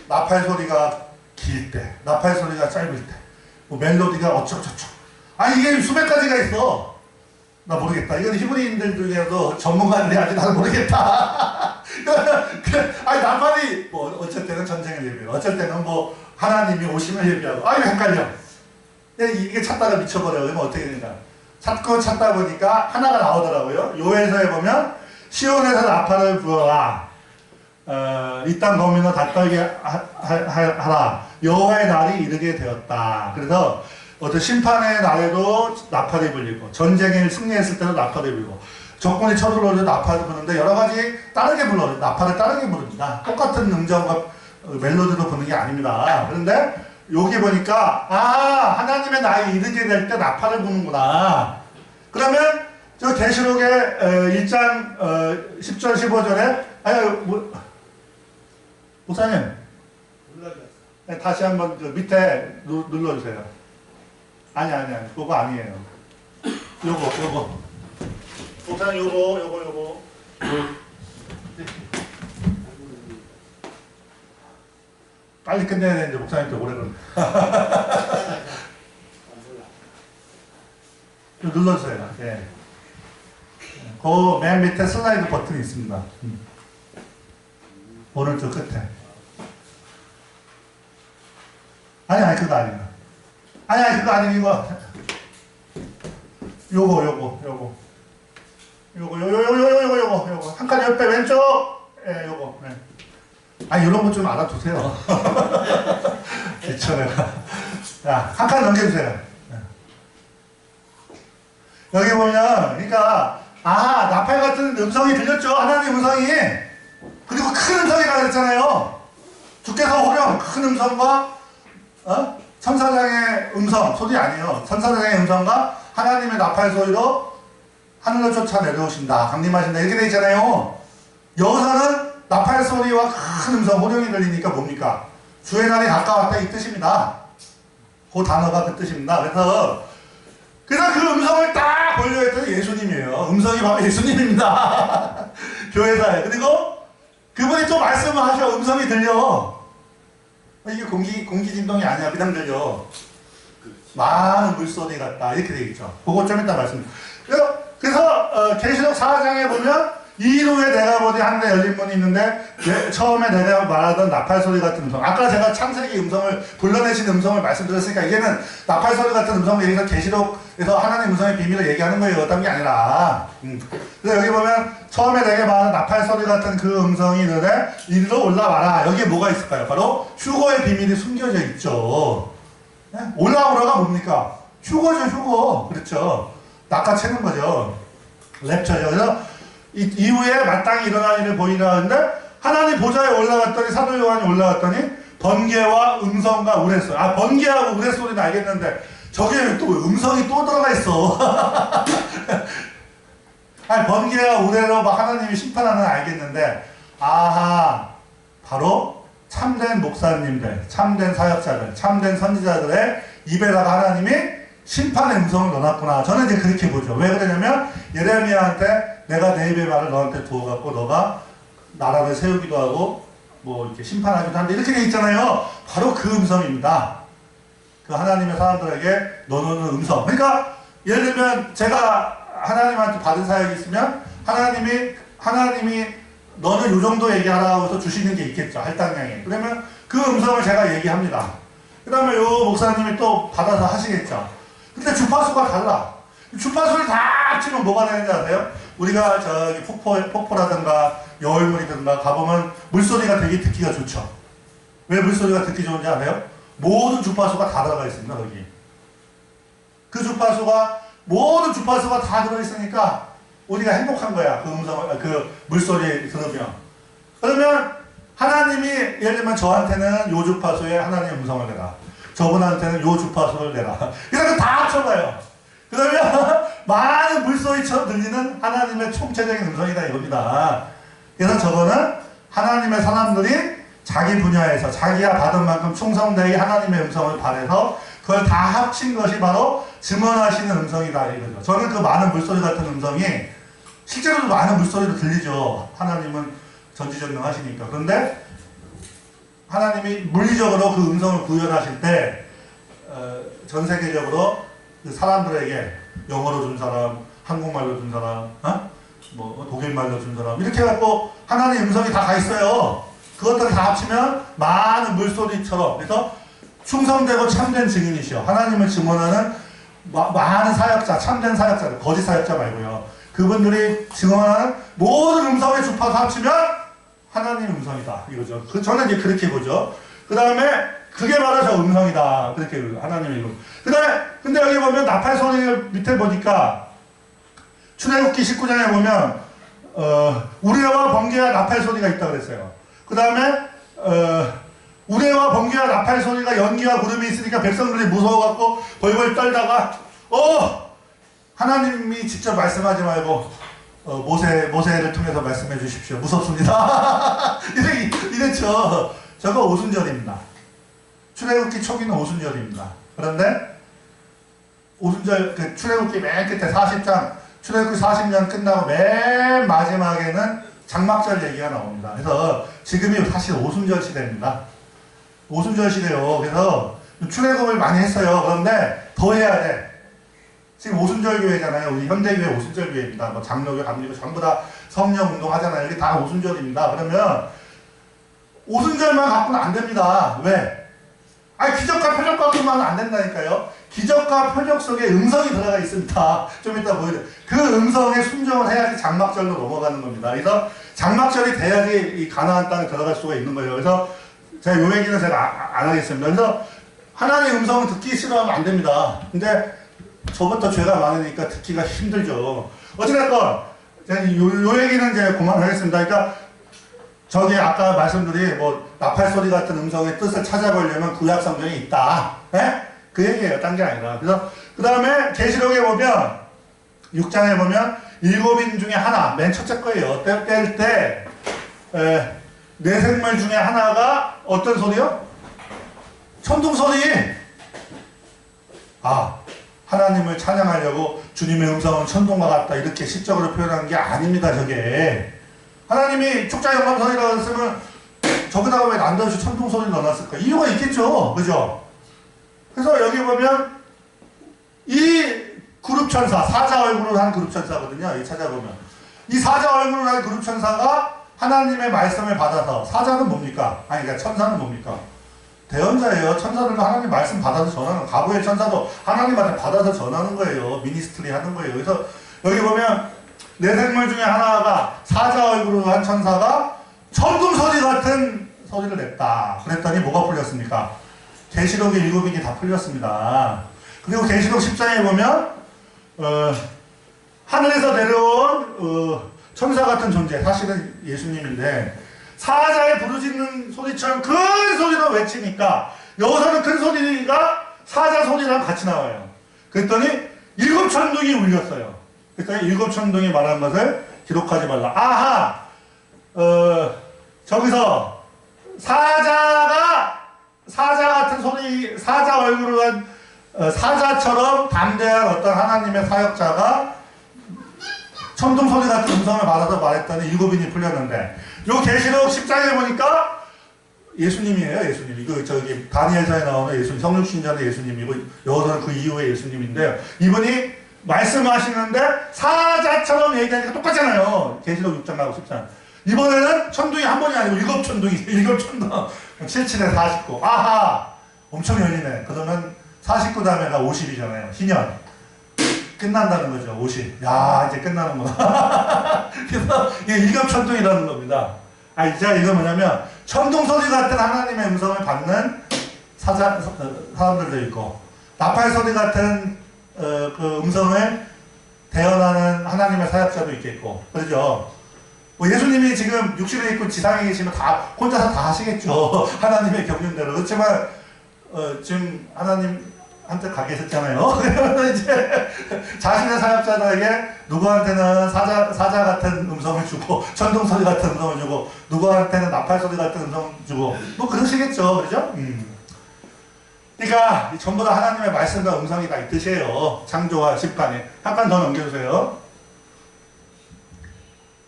나팔 소리가 길 때, 나팔 소리가 짧을 때, 뭐 멜로디가 어쩌고저쩌고. 아니 이게 수백 가지가 있어. 나 모르겠다. 이건 히브리인들 중에도 전문가들이 아직 나는 모르겠다. 아니 나팔이 뭐 어쩔 때는 전쟁을 예비하고, 어쩔 때는 뭐 하나님이 오심을 예비하고. 아유 헷갈려. 이게 찾다가 미쳐버려. 그러면 어떻게 되냐. 찾다 보니까 하나가 나오더라고요. 요엘서에 보면 시온에서 나팔을 부어라. 이 땅 범인을 다 떨게 하라. 여호와의 날이 이르게 되었다. 그래서 어떤 심판의 날에도 나팔이 불리고, 전쟁에 승리했을 때도 나팔이 불리고, 적군이 쳐들어올 때도 나팔을 부르는데 여러 가지 다르게 불러요. 나팔을 다르게 부릅니다. 똑같은 음정과 멜로디로 부르는 게 아닙니다. 그런데 여기 보니까 하나님의 날이 이르게 될 때 나팔을 부는구나. 그러면 저 계시록의 1장 10절 15절에 목사님 네, 다시 한번 그 밑에 눌러주세요. 아니 그거 아니에요. 요거 목사님 요거 빨리 끝내야 되는데 목사님 또 오래 걸려. 눌러주세요. 예. 그 맨 밑에 슬라이드 버튼이 있습니다. 오른쪽 끝에. 아니 그거 아니에요. 아니 그거 아니에요. 요거 한 칸 옆에 왼쪽. 예, 요거. 네. 아니 이런 거 좀 알아두세요. 귀찮아요. 자, 한 칸 넘겨주세요. 여기 보면 그러니까 나팔 같은 음성이 들렸죠. 하나님 음성이. 그리고 큰 음성이라고 그랬잖아요. 주께서 호령 큰 음성과 천사장의 음성 소리 아니에요. 천사장의 음성과 하나님의 나팔 소리로 하늘을 쫓아 내려오신다, 강림하신다 이렇게 돼 있잖아요. 여기서는 나팔 소리와 큰 음성 호령이 들리니까 뭡니까? 주의 날이 가까웠다 이 뜻입니다. 그 단어가 그 뜻입니다. 그래서 그 음성을 딱 보여줘야 했더니 예수님이에요. 음성이 바로 예수님입니다. 교회사에. 그리고 그분이 또 말씀을 하셔. 음성이 들려. 이게 공기 진동이 아니야. 그냥 들려. 많은 물소리 같다. 이렇게 되겠죠. 그거 좀 이따 말씀드릴게요. 그래서 계시록 4장에 보면 이 후에 내가 보니 하늘에 열린 문이 있는데 처음에 내가 말하던 나팔 소리 같은 음성, 아까 제가 창세기 음성을 불러내신 음성을 말씀드렸으니까 이제는 나팔 소리 같은 음성을 여기서 계시록에서 하나님 음성의 비밀을 얘기하는 거예요. 어떤 게 아니라. 그래서 여기 보면 처음에 내게 말하는 나팔 소리 같은 그 음성이 이르되 이리로 올라와라. 여기에 뭐가 있을까요? 바로 휴거의 비밀이 숨겨져 있죠. 네? 올라오라가 뭡니까? 휴거죠, 휴거. 그렇죠. 낚아채는 거죠. 랩처죠. 그래서 이후에 마땅히 일어난 일을 보이라 하는데 하나님 보좌에 올라갔더니 사도 요한이 올라갔더니 번개와 음성과 우레소리. 번개하고 우레소리는 알겠는데 저기에 또 음성이 또 들어가 있어. 번개와 우레로 막 하나님이 심판하는 알겠는데 바로 참된 목사님들, 참된 사역자들, 참된 선지자들의 입에다가 하나님이 심판의 음성을 넣어놨구나. 저는 이제 그렇게 보죠. 왜 그러냐면 예레미야한테 내가 내 입의 말을 너한테 두어갖고 너가 나라를 세우기도 하고 뭐 이렇게 심판하기도 한데 이렇게 돼 있잖아요. 바로 그 음성입니다. 그 하나님의 사람들에게 넣어놓는 음성. 그러니까 예를 들면 제가 하나님한테 받은 사역이 있으면 하나님이 너는 요 정도 얘기하라고 해서 주시는 게 있겠죠. 할당량에. 그러면 그 음성을 제가 얘기합니다. 그 다음에 요 목사님이 또 받아서 하시겠죠. 근데 주파수가 달라. 주파수를 다 합치면 뭐가 되는지 아세요? 우리가 저기 폭포라든가 여울물이든가 가보면 물소리가 되게 듣기가 좋죠. 왜 물소리가 듣기 좋은지 아세요? 모든 주파수가 다 들어가 있습니다, 거기. 그 주파수가, 모든 주파수가 다 들어있으니까 우리가 행복한 거야. 그 음성을, 그 물소리 들으면. 그러면 하나님이 예를 들면 저한테는 요 주파수에 하나님의 음성을 내라. 저분한테는 요 주파수를 내라. 이렇게 다 합쳐봐요. 그러면 많은 물소리처럼 들리는 하나님의 총체적인 음성이다 이겁니다. 그래서 저거는 하나님의 사람들이 자기 분야에서 자기가 받은 만큼 충성되게 하나님의 음성을 발해서 그걸 다 합친 것이 바로 증언하시는 음성이다 이거죠. 저는 그 많은 물소리 같은 음성이 실제로도 많은 물소리로 들리죠. 하나님은 전지전능하시니까. 그런데 하나님이 물리적으로 그 음성을 구현하실 때 전 세계적으로 그 사람들에게 영어로 준 사람, 한국말로 준 사람, 뭐 독일말로 준 사람 이렇게 해갖고 하나님의 음성이 다 가 있어요. 그것들을 다 합치면 많은 물소리처럼. 그래서 충성되고 참된 증인이시여. 하나님을 증언하는 많은 사역자, 참된 사역자들, 거짓 사역자 말고요. 그분들이 증언하는 모든 음성의 주파수 합치면 하나님 음성이다 이거죠. 저는 이제 그렇게 보죠. 그 다음에 그게 바로 저 음성이다 그렇게 하나님의 이름. 그 다음에 근데 여기 보면 나팔 소리 밑에 보니까 출애굽기 19장에 보면 우레와 번개와 나팔 소리가 있다고 그랬어요. 그 다음에 우레와 번개와 나팔 소리가 연기와 구름이 있으니까 백성들이 무서워갖고 벌벌 떨다가 하나님이 직접 말씀하지 말고 모세를 통해서 말씀해 주십시오. 무섭습니다. 이랬죠. 저거 오순절입니다. 출애굽기 초기는 오순절입니다. 그런데 오순절 그 출애굽기 맨 끝에 40장 출애굽기 40년 끝나고 맨 마지막에는 장막절 얘기가 나옵니다. 그래서 지금이 사실 오순절 시대입니다. 오순절 시대요. 그래서 출애굽을 많이 했어요. 그런데 더 해야 돼. 지금 오순절 교회잖아요. 우리 현대교회 오순절 교회입니다. 뭐 장로교, 감리교 전부 다 성령 운동 하잖아요. 이게 다 오순절입니다. 그러면 오순절만 갖고는 안 됩니다. 왜? 기적과 표적 갖고만 안 된다니까요. 기적과 표적 속에 음성이 들어가 있습니다. 좀 이따 보여드려요. 그 음성에 순종을 해야지 장막절로 넘어가는 겁니다. 그래서 장막절이 돼야지 이 가나안 땅에 들어갈 수가 있는 거예요. 그래서 제가 요 얘기는 제가 안 하겠습니다. 그래서 하나님의 음성을 듣기 싫어하면 안 됩니다. 근데 저부터 죄가 많으니까 듣기가 힘들죠. 어찌됐건 제가 요 얘기는 이제 그만하겠습니다. 그러니까 저기 아까 말씀드린 뭐 나팔 소리 같은 음성의 뜻을 찾아보려면 구약 성경에 있다. 네? 그 얘기예요. 딴 게 아니라. 그래서 그 다음에 계시록에 보면 6장에 보면 7인 중에 하나, 맨 첫째 거예요. 뗄 때 네 생물 중에 하나가 어떤 소리요? 천둥 소리. 하나님을 찬양하려고 주님의 음성은 천둥과 같다 이렇게 시적으로 표현한 게 아닙니다. 저게 하나님이 축자영감선이라고 했으면 저기다가 왜 난데없이 천둥 소리를 넣어놨을까? 이유가 있겠죠. 그죠? 그래서 여기 보면 이 그룹 천사, 사자 얼굴을 한 그룹 천사거든요. 이 찾아보면 이 사자 얼굴을 한 그룹 천사가 하나님의 말씀을 받아서, 사자는 뭡니까? 그러니까 천사는 뭡니까? 대언자예요. 천사들도 하나님 말씀 받아서 전하는, 가부의 천사도 하나님한테 받아서 전하는 거예요. 미니스트리 하는 거예요. 그래서 여기 보면 네 생물 중에 하나가 사자 얼굴로 한 천사가 천둥 소리 같은 소리를 냈다. 그랬더니 뭐가 풀렸습니까? 계시록의 7인이 다 풀렸습니다. 그리고 계시록 10장에 보면 하늘에서 내려온 천사 같은 존재, 사실은 예수님인데 사자의 부르짖는 소리처럼 큰 소리로 외치니까 여기서는 큰 소리가 사자 소리랑 같이 나와요. 그랬더니 7천둥이 울렸어요. 그랬더니 7천둥이 말한 것을 기록하지 말라. 저기서 사자 같은 소리, 사자 얼굴을 한 사자처럼 담대한 어떤 하나님의 사역자가 천둥 소리 같은 음성을 받아서 말했더니 7인이 풀렸는데, 요 계시록 10장에 보니까 예수님이에요. 예수님. 이거 저기 다니엘서에 나오는 예수님, 성육신전의 예수님이고 여기서는 그 이후의 예수님인데, 이분이 말씀하시는데 사자처럼 얘기하니까 똑같잖아요. 계시록 6장하고 10장. 이번에는 천둥이 한 번이 아니고 7천둥이, 7천둥. 77에 49. 아하! 엄청 열리네. 그러면 49 다음에가 50이잖아요. 희년. 끝난다는 거죠. 50. 야, 이제 끝나는구나. 그래서 이게 일ገብ천둥이라는 겁니다. 제가 이거 뭐냐면 천둥소리 같은 하나님의 음성을 받는 사람들도 있고, 나팔소리 같은 그 음성을 대언하는 하나님의 사역자도 있겠고, 그렇죠? 뭐 예수님이 지금 육신에 있고 지상에 계시면 다 혼자서 다 하시겠죠. 하나님의 경륜대로. 그렇지만 지금 하나님한테 가 계셨잖아요. 그러면 이제 자신의 사역자들에게 누구한테는 사자 같은 음성을 주고, 천둥소리 같은 음성을 주고, 누구한테는 나팔소리 같은 음성을 주고, 뭐 그러시겠죠. 그렇죠? 그러니까 전부 다 하나님의 말씀과 음성이 다 있듯이에요. 창조와 심판에. 한 칸 더 넘겨주세요.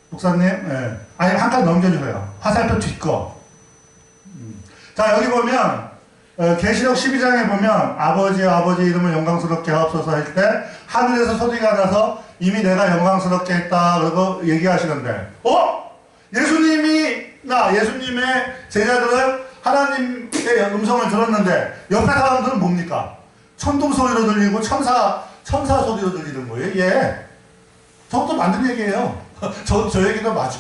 목사님, 네. 아니 한 칸 넘겨주세요. 화살표 뒷거. 자, 여기 보면 계시록 12장에 보면 아버지 이름을 영광스럽게 하옵소서 할 때 하늘에서 소리가 나서 이미 내가 영광스럽게 했다 그러고 얘기하시는데, 예수님의 제자들은 하나님의 음성을 들었는데 옆에 사람들은 뭡니까? 천둥 소리로 들리고 천사 소리로 들리는 거예요. 예. 저것도 맞는 얘기예요. 저 얘기도 맞아.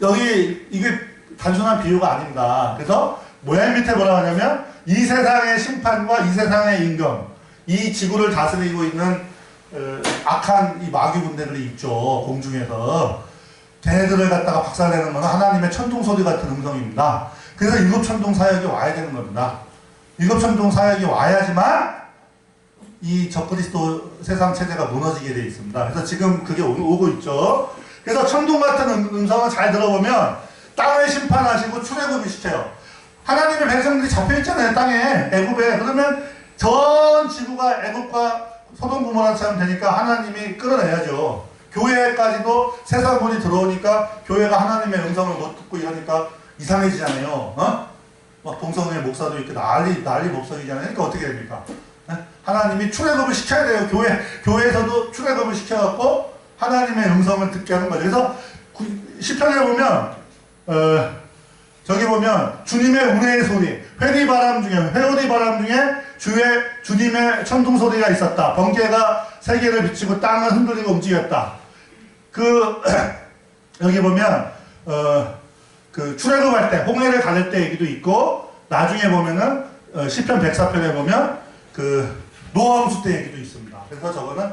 여기 이게 단순한 비유가 아닙니다. 그래서 모양 밑에 뭐라 하냐면 이 세상의 심판과 이 세상의 임금, 이 지구를 다스리고 있는 악한 이 마귀 군대들이 있죠. 공중에서 걔네들을 갖다가 박살내는 것은 하나님의 천둥소리 같은 음성입니다. 그래서 일곱천둥 사역이 와야 되는 겁니다. 일곱천둥 사역이 와야지만 이 적그리스도 세상 체제가 무너지게 되어 있습니다. 그래서 지금 그게 오고 있죠. 그래서 천둥 같은 음성을 잘 들어보면 땅을 심판하시고 출애굽을 시켜요. 하나님의 백성들이 잡혀있잖아요. 땅에, 애굽에. 그러면 전 지구가 애굽과 소돔 고모라처럼 되니까 하나님이 끌어내야죠. 교회까지도 세상 문이 들어오니까 교회가 하나님의 음성을 못 듣고 이러니까 이상해지잖아요. 막 동성애 목사도 이렇게 난리 법석이잖아요. 그러니까 어떻게 됩니까? 하나님이 출애굽을 시켜야 돼요. 교회에서도 출애굽을 시켜갖고 하나님의 음성을 듣게 하는 거죠. 그래서 시편에 보면 저기 보면 주님의 우레의 소리, 회오리 바람 중에 주님의 천둥 소리가 있었다. 번개가 세계를 비치고 땅을 흔들리고 움직였다. 여기 보면 그 출애굽할 때 홍해를 가를 때 얘기도 있고, 나중에 보면은 시편 104편에 보면 그 노아 홍수 때 얘기도 있습니다. 그래서 저거는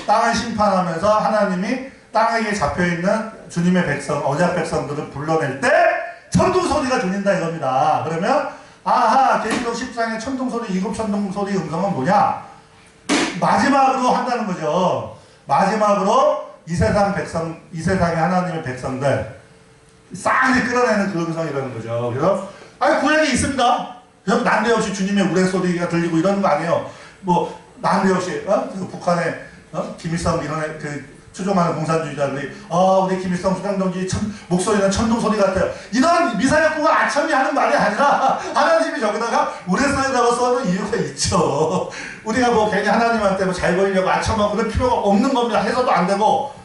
땅을 심판하면서 하나님이 땅에게 잡혀있는 주님의 백성, 언약 백성들을 불러낼 때 천둥 소리가 들린다 이겁니다. 그러면 계시록 10장의 천둥 소리, 일곱 천둥 소리 음성은 뭐냐? 마지막으로 한다는 거죠. 마지막으로 이 세상의 하나님의 백성들 싹 끌어내는 그 음성이라는 거죠. 그래서 구약이 있습니다. 난데없이 주님의 우레 소리가 들리고 이러는 거 아니에요. 뭐 난데없이 북한의 김일성 이런 추종하는 공산주의자들이 우리 김일성 수장동지 목소리는 천둥 소리 같아요. 이런 미사역구가 아첨이 하는 말이 아니라 하나님이 저기다가 우레 소리라고 써놓은 이유가 있죠. 우리가 뭐 괜히 하나님한테 잘 보이려고 아첨하고 그럴 필요가 없는 겁니다. 해서도 안 되고,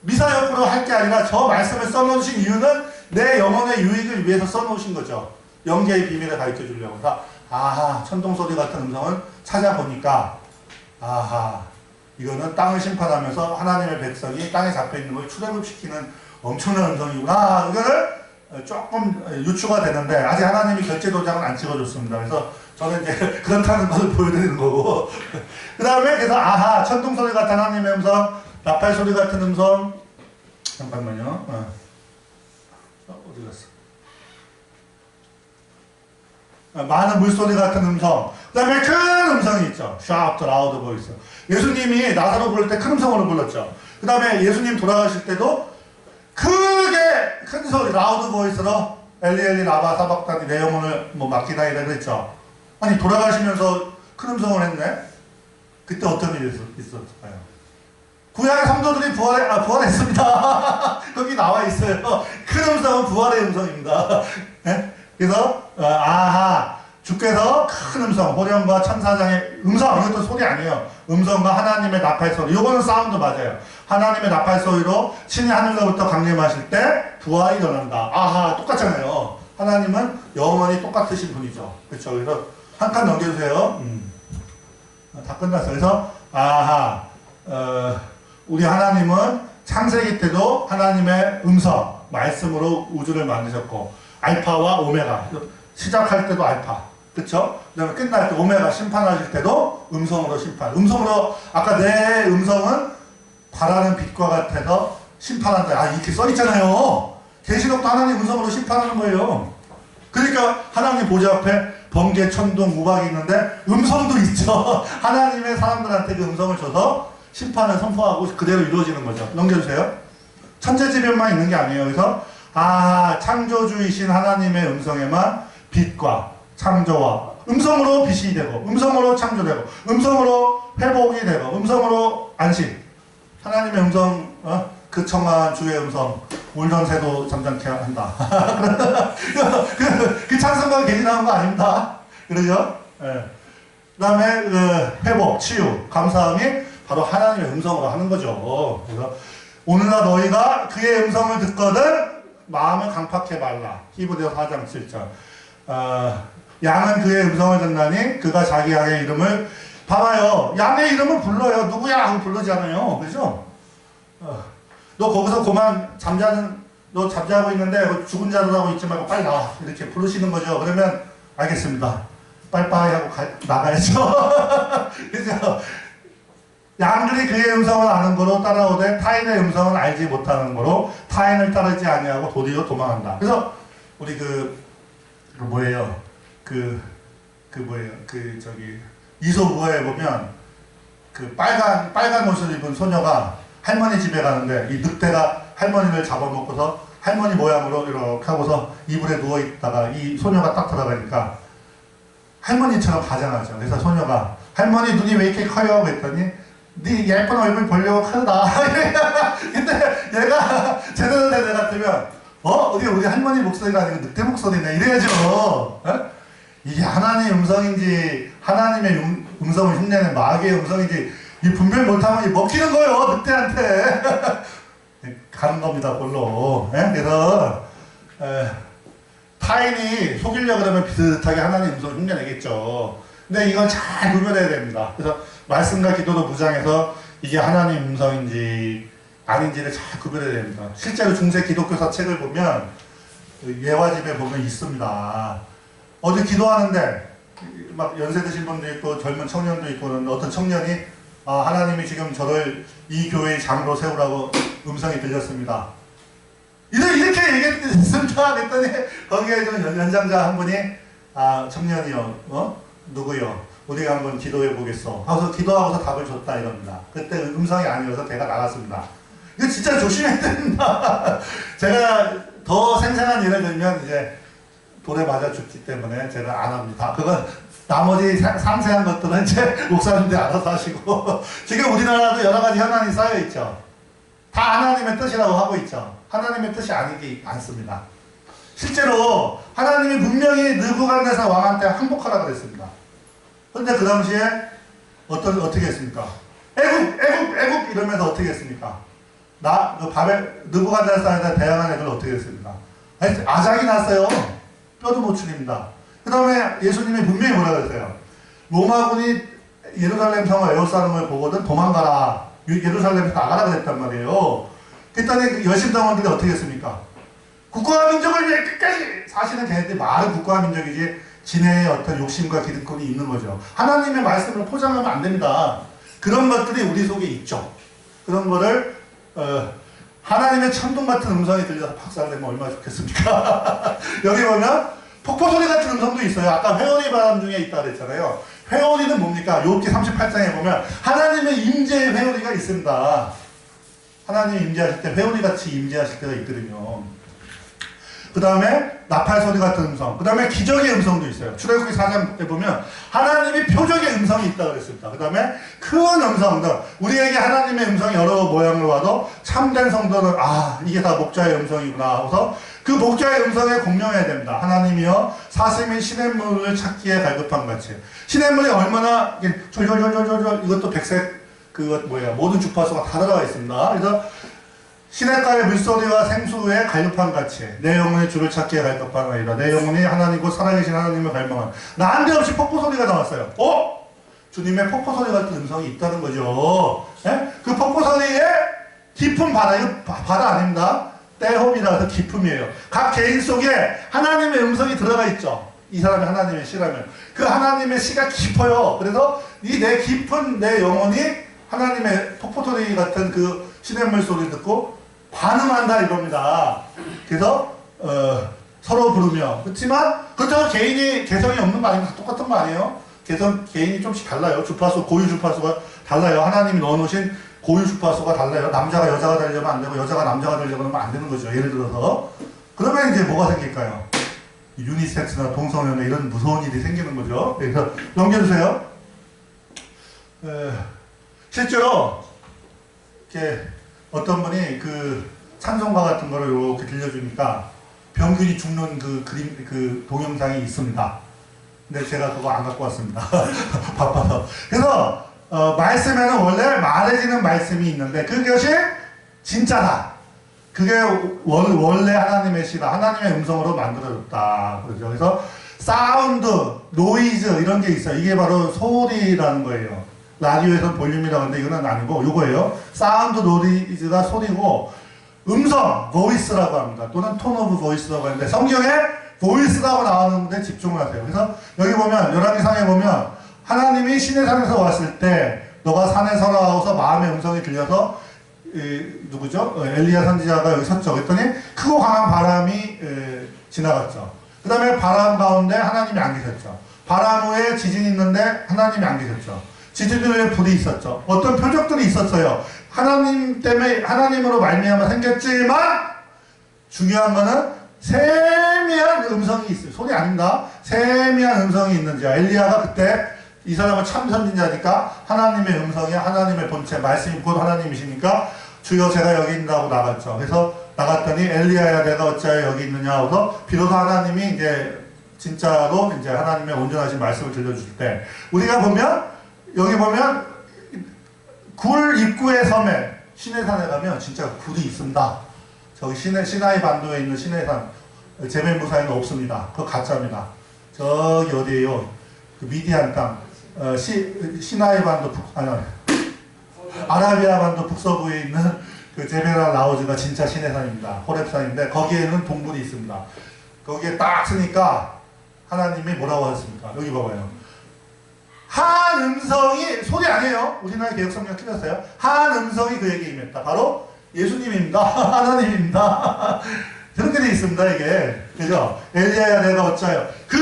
미사역구로 할 게 아니라 저 말씀을 써놓으신 이유는 내 영혼의 유익을 위해서 써놓으신 거죠. 영계의 비밀을 가르쳐 주려고. 그래서 천둥소리 같은 음성을 찾아보니까 이거는 땅을 심판하면서 하나님의 백성이 땅에 잡혀있는 걸 출애굽시키는 엄청난 음성이구나. 이거를 조금 유추가 되는데 아직 하나님이 결제도장은 안 찍어줬습니다. 그래서 저는 이제 그렇다는 것을 보여드리는 거고, 그 다음에 그래서 천둥소리 같은 하나님의 음성, 나팔소리 같은 음성, 잠깐만요. 어디 갔어? 많은 물소리 같은 음성, 그 다음에 큰 음성이 있죠. Shout, loud voice. 예수님이 나사로 부를 때 큰 음성으로 불렀죠. 그 다음에 예수님 돌아가실 때도 크게 큰 소리, loud voice로 엘리 라바 사박다니 내 영혼을 맡기나이다 그랬죠. 아니 돌아가시면서 큰 음성을 했네. 그때 어떤 일이 있었을까요? 구약의 성도들이 부활했습니다. 거기 나와 있어요. 큰 음성은 부활의 음성입니다. 네? 그래서 주께서 큰 음성, 호령과 천사장의 음성, 이것도 소리 아니에요. 음성과 하나님의 나팔소리, 이거는 사운드 맞아요. 하나님의 나팔소리로 신이 하늘로부터 강림하실 때 부활이 일어난다. 똑같잖아요. 하나님은 영원히 똑같으신 분이죠. 그렇죠. 그래서 한 칸 넘겨주세요. 다 끝났어요. 그래서 아하, 우리 하나님은 창세기 때도 하나님의 음성, 말씀으로 우주를 만드셨고, 알파와 오메가, 시작할 때도 알파, 그쵸? 그 다음에 끝날 때 오메가, 심판하실 때도 음성으로 심판. 음성으로, 아까 내 음성은 바라는 빛과 같아서 심판한다. 아, 이렇게 써있잖아요. 계시록도 하나님 음성으로 심판하는 거예요. 그러니까 하나님 보좌 앞에 번개, 천둥, 우박이 있는데 음성도 있죠. 하나님의 사람들한테 그 음성을 줘서 심판을 선포하고 그대로 이루어지는 거죠. 넘겨주세요. 천재지변만 있는 게 아니에요. 그래서 창조주이신 하나님의 음성에만 빛과 창조와 음성으로 빛이 되고, 음성으로 창조되고, 음성으로 회복이 되고, 음성으로 안식. 하나님의 음성, 그 청한 주의 음성, 울던 새도 잠잠케 한다. 그 찬송가 괜히 나온 거 아닙니다. 그러죠? 예. 그 다음에 회복, 치유, 감사함이 바로 하나님의 음성으로 하는 거죠. 그래서 오늘날 너희가 그의 음성을 듣거든 마음을 강팍해 말라. 히브리서 4장 7절. 양은 그의 음성을 듣나니 그가 자기 양의 이름을 봐봐요. 양의 이름을 불러요. 누구야 하고 부르잖아요. 그죠? 너 거기서 그만 너 잠자고 있는데 죽은 자들하고 있지 말고 빨리 나와. 이렇게 부르시는 거죠. 그러면 알겠습니다. 빨리빨리 하고 나가야죠. 그죠? 양들이 그의 음성을 아는 거로 따라오되 타인의 음성은 알지 못하는 거로 타인을 따르지 아니하고 도리어 도망한다. 그래서 우리 이솝우화에 보면 빨간 옷을 입은 소녀가 할머니 집에 가는데 이 늑대가 할머니를 잡아먹고서 할머니 모양으로 이렇게 하고서 이불에 누워있다가 이 소녀가 딱 들어가니까 할머니처럼 가장하죠. 그래서 소녀가 할머니 눈이 왜 이렇게 커요? 그랬더니 네 예쁜 얼굴 보려고 크다. 근데 얘가 제대로 된 애 같으면 어디 우리 할머니 목소리가 아니고 늑대 목소리네 이래야죠. 이게 하나님의 음성인지 하나님의 음성을 흉내낸 마귀의 음성인지 이 분별 못하면 먹히는 거예요. 늑대한테. 가는 겁니다. 볼로. 그래서 타인이 속이려고 그러면 비슷하게 하나님의 음성을 흉내내겠죠. 근데 이건 잘 구별해야 됩니다. 그래서 말씀과 기도도 무장해서 이게 하나님 음성인지 아닌지를 잘 구별해야 됩니다. 실제로 중세 기독교사 책을 보면 예화집에 보면 있습니다. 어디 기도하는데 막 연세 드신 분도 있고 젊은 청년도 있고 그런데 어떤 청년이 하나님이 지금 저를 이 교회의 장으로 세우라고 음성이 들렸습니다. 이렇게 얘기했습니다. 그랬더니 거기에 좀 연장자 한 분이 청년이요. 누구요? 우리가 한번 기도해 보겠어. 하고서 기도하고서 답을 줬다 이럽니다. 그때 음성이 아니어서 걔가 나갔습니다. 이거 진짜 조심해야 됩니다. 제가 더 생생한 예를 들면 이제 돌에 맞아 죽기 때문에 제가 안 합니다. 그건 나머지 상세한 것들은 이제 목사님들이 알아서 하시고 지금 우리나라도 여러 가지 현안이 쌓여 있죠. 다 하나님의 뜻이라고 하고 있죠. 하나님의 뜻이 아니지 않습니다. 실제로 하나님이 분명히 느부갓네살 왕한테 항복하라고 그랬습니다. 그런데 그 당시에 어떻게 했습니까? 애국 이러면서 어떻게 했습니까? 느부갓네살한테 대항한 애들 어떻게 했습니까? 아작이 났어요. 뼈도 못 추립니다. 그 다음에 예수님이 분명히 뭐라 그랬어요? 로마군이 예루살렘 성을 에워싸는 보고는 도망가라. 예루살렘에서 나가라 그랬단 말이에요. 그랬더니 여심당원들이 어떻게 했습니까? 국가와 민족을 위해 끝까지 사실은 걔네들이 말은 국가와 민족이지 진해의 어떤 욕심과 기득권이 있는 거죠. 하나님의 말씀을 포장하면 안 됩니다. 그런 것들이 우리 속에 있죠. 그런 거를 하나님의 천둥 같은 음성이 들려서 박살내면 얼마나 좋겠습니까? 여기 보면 폭포소리 같은 음성도 있어요. 아까 회오리 바람 중에 있다 그랬잖아요. 회오리는 뭡니까? 욥기 38장에 보면 하나님의 임재의 회오리가 있습니다. 하나님이 임재하실 때 회오리같이 임재하실 때가 있거든요. 그 다음에 나팔소리 같은 음성, 그 다음에 기적의 음성도 있어요. 출애굽기 4장에 보면 하나님이 표적의 음성이 있다고 그랬습니다. 그 다음에 큰 음성들, 우리에게 하나님의 음성이 여러 모양으로 와도 참된 성도는 이게 다 목자의 음성이구나 하고서 그 목자의 음성에 공명해야 됩니다. 하나님이여 사슴이 시냇물을 찾기에 갈급한 같이. 시냇물이 얼마나 졸졸졸졸졸 이것도 백색 모든 주파수가 다 들어가 있습니다. 그래서 시냇가의 물소리와 생수에 갈급한 같이 내 영혼이 주를 찾기에 갈급한 아이다. 내 영혼이 하나님 곧 살아계신 하나님을 갈망한. 난데없이 폭포소리가 나왔어요. 주님의 폭포 소리 같은 음성이 있다는 거죠. 예? 그 폭포 소리에 깊은 바다, 이거 바다 아닙니다. 떼홈이라서 깊음이에요. 각 개인 속에 하나님의 음성이 들어가 있죠. 이 사람이 하나님의 시라면. 그 하나님의 시가 깊어요. 그래서 이 내 깊은 내 영혼이 하나님의 폭포 소리 같은 그 시냇물 소리 듣고 반응한다 이겁니다. 그래서 서로 부르며. 그렇지만 그렇다고 개인이 개성이 없는 거 아닙니까? 똑같은 거 아니에요? 개인이 좀씩 달라요. 주파수, 고유 주파수가 달라요. 하나님이 넣어놓으신 고유 주파수가 달라요. 남자가 여자가 되려면 안 되고 여자가 남자가 되려면 안 되는 거죠. 예를 들어서. 그러면 이제 뭐가 생길까요? 유니섹스나 동성연애 이런 무서운 일이 생기는 거죠. 그래서 넘겨주세요. 실제로 이렇게 어떤 분이 그 찬송가 같은 거를 이렇게 들려주니까 병균이 죽는 그 그림, 그 동영상이 있습니다. 근데 제가 그거 안 갖고 왔습니다. 바빠서. 그래서 말씀에는 원래 말해지는 말씀이 있는데 그것이 진짜다. 그게 원래 하나님의 시다. 하나님의 음성으로 만들어졌다. 그렇죠. 그래서 사운드, 노이즈 이런 게 있어요. 이게 바로 소리라는 거예요. 라디오에서 볼륨이라고 하는데 이건 아니고 이거예요. 사운드, 노이즈가 소리고 음성, voice라고 합니다. 또는 tone of voice라고 하는데 성경에 voice라고 나오는데 집중을 하세요. 그래서 여기 보면 열왕기상에 보면 하나님이 시내산에서 왔을 때 너가 산에 서라 하고서 마음의 음성이 들려서 누구죠? 엘리야 선지자가 여기 섰죠. 그랬더니 크고 강한 바람이 지나갔죠. 그 다음에 바람 가운데 하나님이 안 계셨죠. 바람 후에 지진이 있는데 하나님이 안 계셨죠. 지진 후에 불이 있었죠. 어떤 표적들이 있었어요. 하나님 때문에 하나님으로 말미암아 생겼지만 중요한 거는 세미한 음성이 있어요. 소리 아닙니다. 세미한 음성이 있는지. 엘리야가 그때 이 사람은 참 선지자니까 하나님의 음성이 하나님의 본체 말씀이 곧 하나님이시니까 주여 제가 여기 있다고 나갔죠. 그래서 나갔더니 엘리야야 내가 어찌하여 여기 있느냐 하고서 비로소 하나님이 이제 진짜로 이제 하나님의 온전하신 말씀을 들려줄 때 우리가 보면 여기 보면 굴 입구의 섬에 시내산에 가면 진짜 굴이 있습니다. 저기 시나이 반도에 있는 시내산 제멜무사에는 없습니다. 그거 가짜입니다. 저기 어디에요? 그 미디안 땅 시나이 반도 아라비아 반도 북서부에 있는 그 제베라 라우즈가 진짜 시내산입니다. 호렙산인데 거기에는 동굴이 있습니다. 거기에 딱 쓰니까 하나님이 뭐라고 하셨습니까? 여기 봐봐요. 한 음성이 소리 아니에요. 우리나라 개혁성경 틀렸어요. 한 음성이 그에게 임했다. 바로 예수님입니다. 하나님입니다. 그렇게 돼 있습니다. 이게 그죠? 엘리야야 내가 어찌하여 그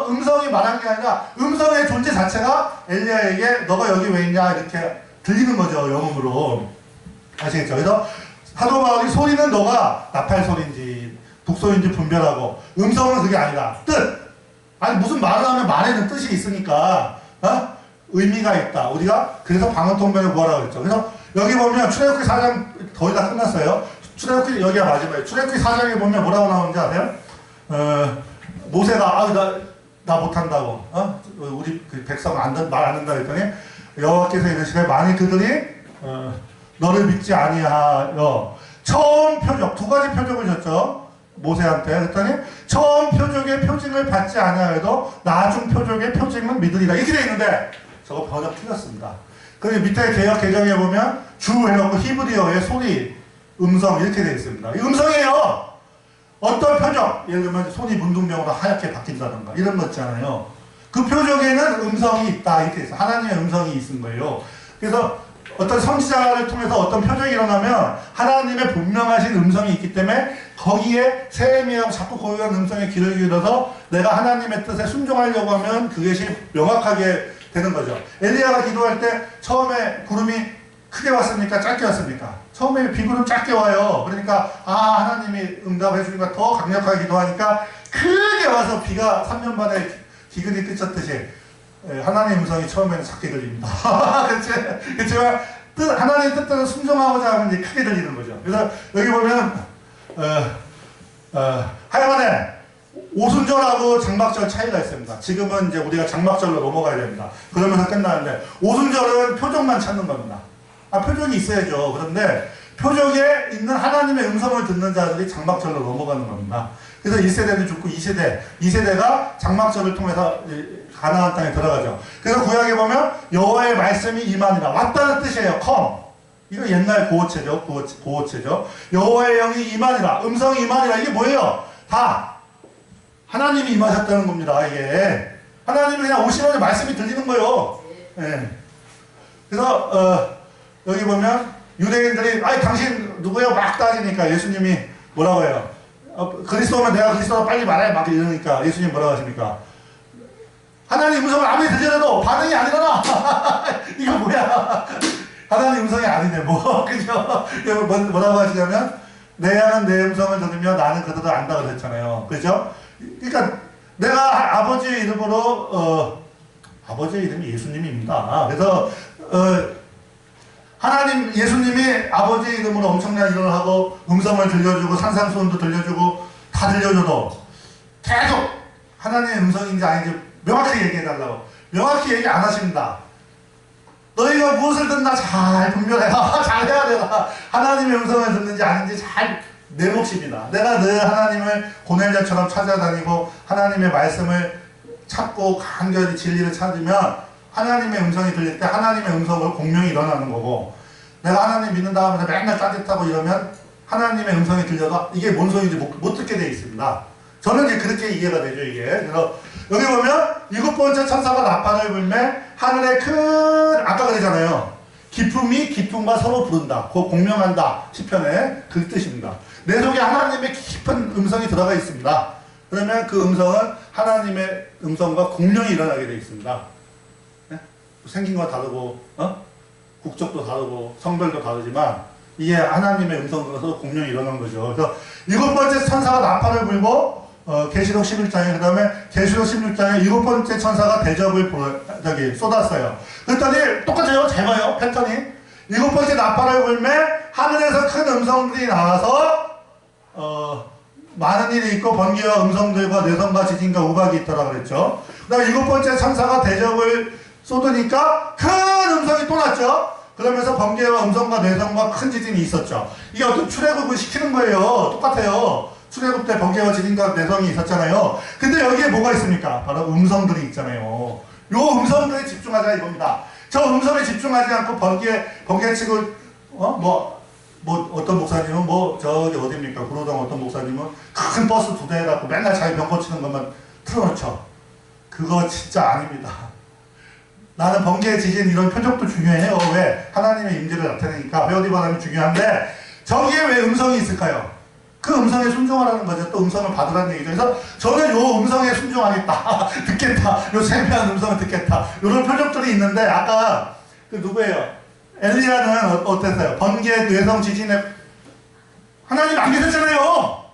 음성이 말한 게 아니라 음성의 존재 자체가 엘리야에게 너가 여기 왜 있냐 이렇게 들리는 거죠. 영음으로 아시겠죠? 그래서 사도 바울이 소리는 너가 나팔 소리인지 북소리인지 분별하고 음성은 그게 아니라 뜻 아니 무슨 말을 하면 말에는 뜻이 있으니까 의미가 있다. 우리가 그래서 방언통변을 구하라고 했죠. 그래서 여기 보면 출애굽기 4장 거의 다 끝났어요. 출애굽기 여기가 마지막이에요. 출애굽기 4장에 보면 뭐라고 나오는지 아세요? 모세가 나 못한다고 우리 그 백성 말 안 된다 했더니 여호와께서 이르시되 만일 그들이 너를 믿지 아니하여 처음 표적 두 가지 표적을 줬죠. 모세한테 그랬더니 처음 표적의 표징을 받지 아니하여도 나중 표적의 표징은 믿으리라 이렇게 돼 있는데 저거 번역 틀렸습니다. 그리고 밑에 개역 개정에 보면 주 해놓고 히브리어의 소리 음성 이렇게 되어 있습니다. 이 음성이에요. 어떤 표적 예를 들면 손이 문둥병으로 하얗게 바뀐다던가 이런 거 있잖아요. 그 표적에는 음성이 있다 이렇게 있어요. 하나님의 음성이 있는 거예요. 그래서 어떤 선지자를 통해서 어떤 표적이 일어나면 하나님의 분명하신 음성이 있기 때문에 거기에 세미하고 자꾸 고유한 음성에 귀를 기울여서 내가 하나님의 뜻에 순종하려고 하면 그것이 명확하게 되는 거죠. 엘리야가 기도할 때 처음에 구름이 크게 왔습니까? 짧게 왔습니까? 처음에 비구름 짧게 와요. 그러니까 하나님이 응답해 주니까 더 강력하게 기도하니까 크게 와서 비가 3년 만에 기근이 그쳤듯이 하나님의 음성이 처음에는 작게 들립니다. 그렇지만 하나님의 뜻대로 순종하고자 하면 이제 크게 들리는 거죠. 그래서 여기 보면 하여간에 오순절하고 장막절 차이가 있습니다. 지금은 이제 우리가 장막절로 넘어가야 됩니다. 그러면서 끝나는데 오순절은 표적만 찾는 겁니다. 표적이 있어야죠. 그런데 표적에 있는 하나님의 음성을 듣는 자들이 장막절로 넘어가는 겁니다. 그래서 1세대는 죽고 2세대가 장막절을 통해서 가나안 땅에 들어가죠. 그래서 구약에 보면 여호와의 말씀이 임하니라. 왔다는 뜻이에요. come. 이거 옛날 구어체죠. 구어체죠. 여호와의 영이 임하니라. 음성이 임하니라. 이게 뭐예요? 다 하나님이 임하셨다는 겁니다. 이게 하나님이 그냥 오시면 말씀이 들리는 거예요. 예. 그래서 여기 보면 유대인들이 아이 당신 누구예요? 막 따지니까 예수님이 뭐라고 해요? 그리스도면 내가 그리스도라 빨리 말해 막 이러니까 예수님 뭐라고 하십니까? 하나님 음성을 아무리 들려도 반응이 안 일어나. 이거 뭐야? 하나님 음성이 아니네 뭐 그죠? 뭐라고 하시냐면 내 양은 내 음성을 들으며 나는 그들을 안다 그랬잖아요. 그죠? 그러니까 내가 아버지의 이름으로 아버지의 이름이 예수님입니다. 그래서 하나님 예수님이 아버지의 이름으로 엄청난 일을 하고 음성을 들려주고 산상수훈도 들려주고 다 들려줘도 계속 하나님의 음성인지 아닌지 명확히 얘기해달라고. 명확히 얘기 안 하십니다. 너희가 무엇을 듣나 잘 분별해라. 잘 해야 되라. 하나님의 음성을 듣는지 아닌지 잘 내 몫입니다. 내가 늘 하나님을 고넬자처럼 찾아다니고 하나님의 말씀을 찾고 간절히 진리를 찾으면 하나님의 음성이 들릴 때 하나님의 음성으로 공명이 일어나는 거고, 내가 하나님 믿는 다음에 맨날 따뜻하고 이러면 하나님의 음성이 들려도 이게 뭔 소리인지 못 듣게 돼 있습니다. 저는 이제 그렇게 이해가 되죠, 이게. 그래서 여기 보면 7번째 천사가 나팔을 불매 하늘에 큰, 아까 그러잖아요. 기쁨이 기쁨과 서로 부른다. 곧 공명한다. 시편에 그 뜻입니다. 내 속에 하나님의 깊은 음성이 들어가 있습니다. 그러면 그 음성은 하나님의 음성과 공명이 일어나게 되어 있습니다. 네? 생긴 건 다르고, 국적도 다르고, 성별도 다르지만, 이게 하나님의 음성으로서 공명이 일어난 거죠. 그래서 7번째 천사가 나팔을 불고, 계시록 11장에, 그 다음에 계시록 16장에 7번째 천사가 대접을 쏟았어요. 그랬더니 똑같아요. 잘 봐요. 패턴이. 7번째 나팔을 불매 하늘에서 큰 음성들이 나와서 많은 일이 있고 번개와 음성들과 뇌성과 지진과 우박이 있더라 그랬죠. 그 다음에 7번째 천사가 대접을 쏟으니까 큰 음성이 또 났죠. 그러면서 번개와 음성과 뇌성과 큰 지진이 있었죠. 이게 어떤 출애굽을 시키는 거예요. 똑같아요. 출애굽 때 번개와 지진과 뇌성이 있었잖아요. 근데 여기에 뭐가 있습니까? 바로 음성들이 있잖아요. 요 음성들에 집중하자 이겁니다. 저 음성에 집중하지 않고 번개치고 어떤 목사님은 저기 어디입니까? 구로동 어떤 목사님은 큰 버스 2대 갖고 맨날 자기 병거 치는 것만 틀어놓죠. 그거 진짜 아닙니다. 나는 번개, 지진 이런 표적도 중요해요. 왜? 하나님의 임재를 나타내니까 회오리바람이 중요한데 저기에 왜 음성이 있을까요? 그 음성에 순종하라는 거죠. 또 음성을 받으라는 얘기죠. 그래서 저는 요 음성에 순종하겠다. 듣겠다. 요 세미한 음성을 듣겠다. 요런 표적들이 있는데 아까 그 누구예요? 엘리야는 어땠어요? 번개, 뇌성, 지진에 하나님 안 계셨잖아요.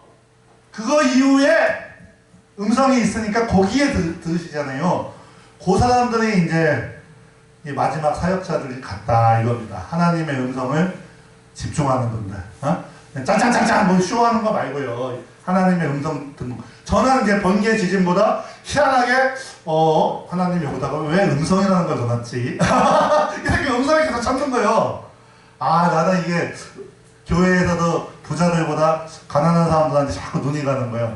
그거 이후에 음성이 있으니까 거기에 들으시잖아요. 그 사람들이 이제 이 마지막 사역자들이 같다 이겁니다. 하나님의 음성을 집중하는 분들. 짱짱짱짱 뭐 쇼하는 거 말고요. 하나님의 음성 듣는 거. 저는 이제 번개 지진보다 희한하게 하나님이 오다가 왜 음성이라는 걸 넣었지? 이렇게 음성이 계속 찾는 거예요. 아 나는 이게 교회에서도 부자들보다 가난한 사람들한테 자꾸 눈이 가는 거예요.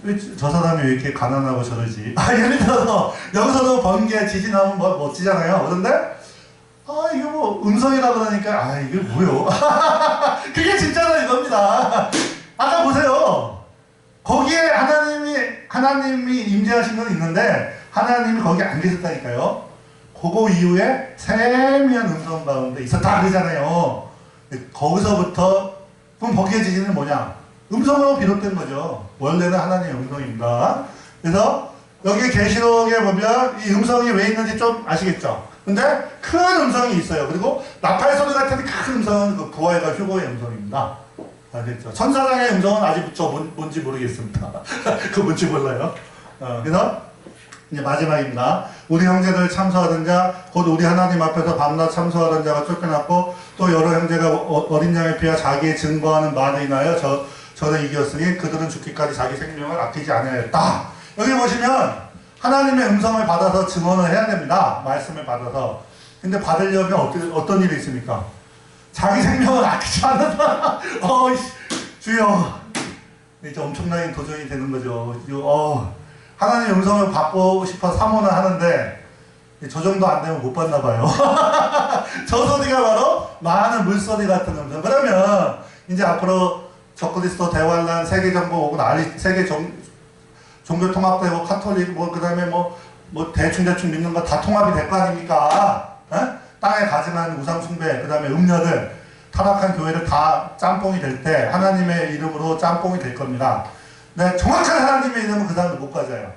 왜 저 사람이 왜 이렇게 가난하고 저러지? 예를 들어서 여기서도 번개 지진하면 멋지잖아요. 그런데 이게 음성이라 그러니까 이게 뭐요? 그게 진짜는 이겁니다. 아까 보세요. 거기에 하나님이 임재하신 건 있는데 하나님이 거기에 안 계셨다니까요. 그거 이후에 세미한 음성 가운데 있었다 그러잖아요. 거기서부터 그럼 번개 지진은 뭐냐? 음성으로 비롯된 거죠. 원래는 하나님의 음성입니다. 그래서 여기 계시록에 보면 이 음성이 왜 있는지 좀 아시겠죠? 근데 큰 음성이 있어요. 그리고 나팔 소리 같은 큰 음성은 그 부활과 휴거의 음성입니다. 알겠죠? 천사장의 음성은 아직 뭔지 모르겠습니다. 그거 뭔지 몰라요. 그래서 이제 마지막입니다. 우리 형제들 참소하던 자, 곧 우리 하나님 앞에서 밤낮 참소하던 자가 쫓겨났고 또 여러 형제가 어린 양을 피하 자기의 증거하는 말을 인하여 저를 이겼으니 그들은 죽기까지 자기 생명을 아끼지 않으였다. 여기 보시면 하나님의 음성을 받아서 증언을 해야 됩니다. 말씀을 받아서. 근데 받으려면 어떤 일이 있습니까? 자기 생명을 아끼지 않는 사람. 주여. 이제 엄청나게 도전이 되는 거죠. 하나님의 음성을 받고 싶어 사모는 하는데 저 정도 안 되면 못 받나 봐요. 저 소리가 바로 많은 물소리 같은 음성. 그러면 이제 앞으로 적그리스도 대환란 세계정복 혹은 세계 종교 통합되고 카톨릭 그 다음에 뭐 대충 믿는 거 다 통합이 될 거 아닙니까? 땅에 가증한 우상 숭배 그 다음에 음녀들 타락한 교회를 다 짬뽕이 될 때 하나님의 이름으로 짬뽕이 될 겁니다. 네, 정확한 하나님의 이름은 그 사람들 못 가져요.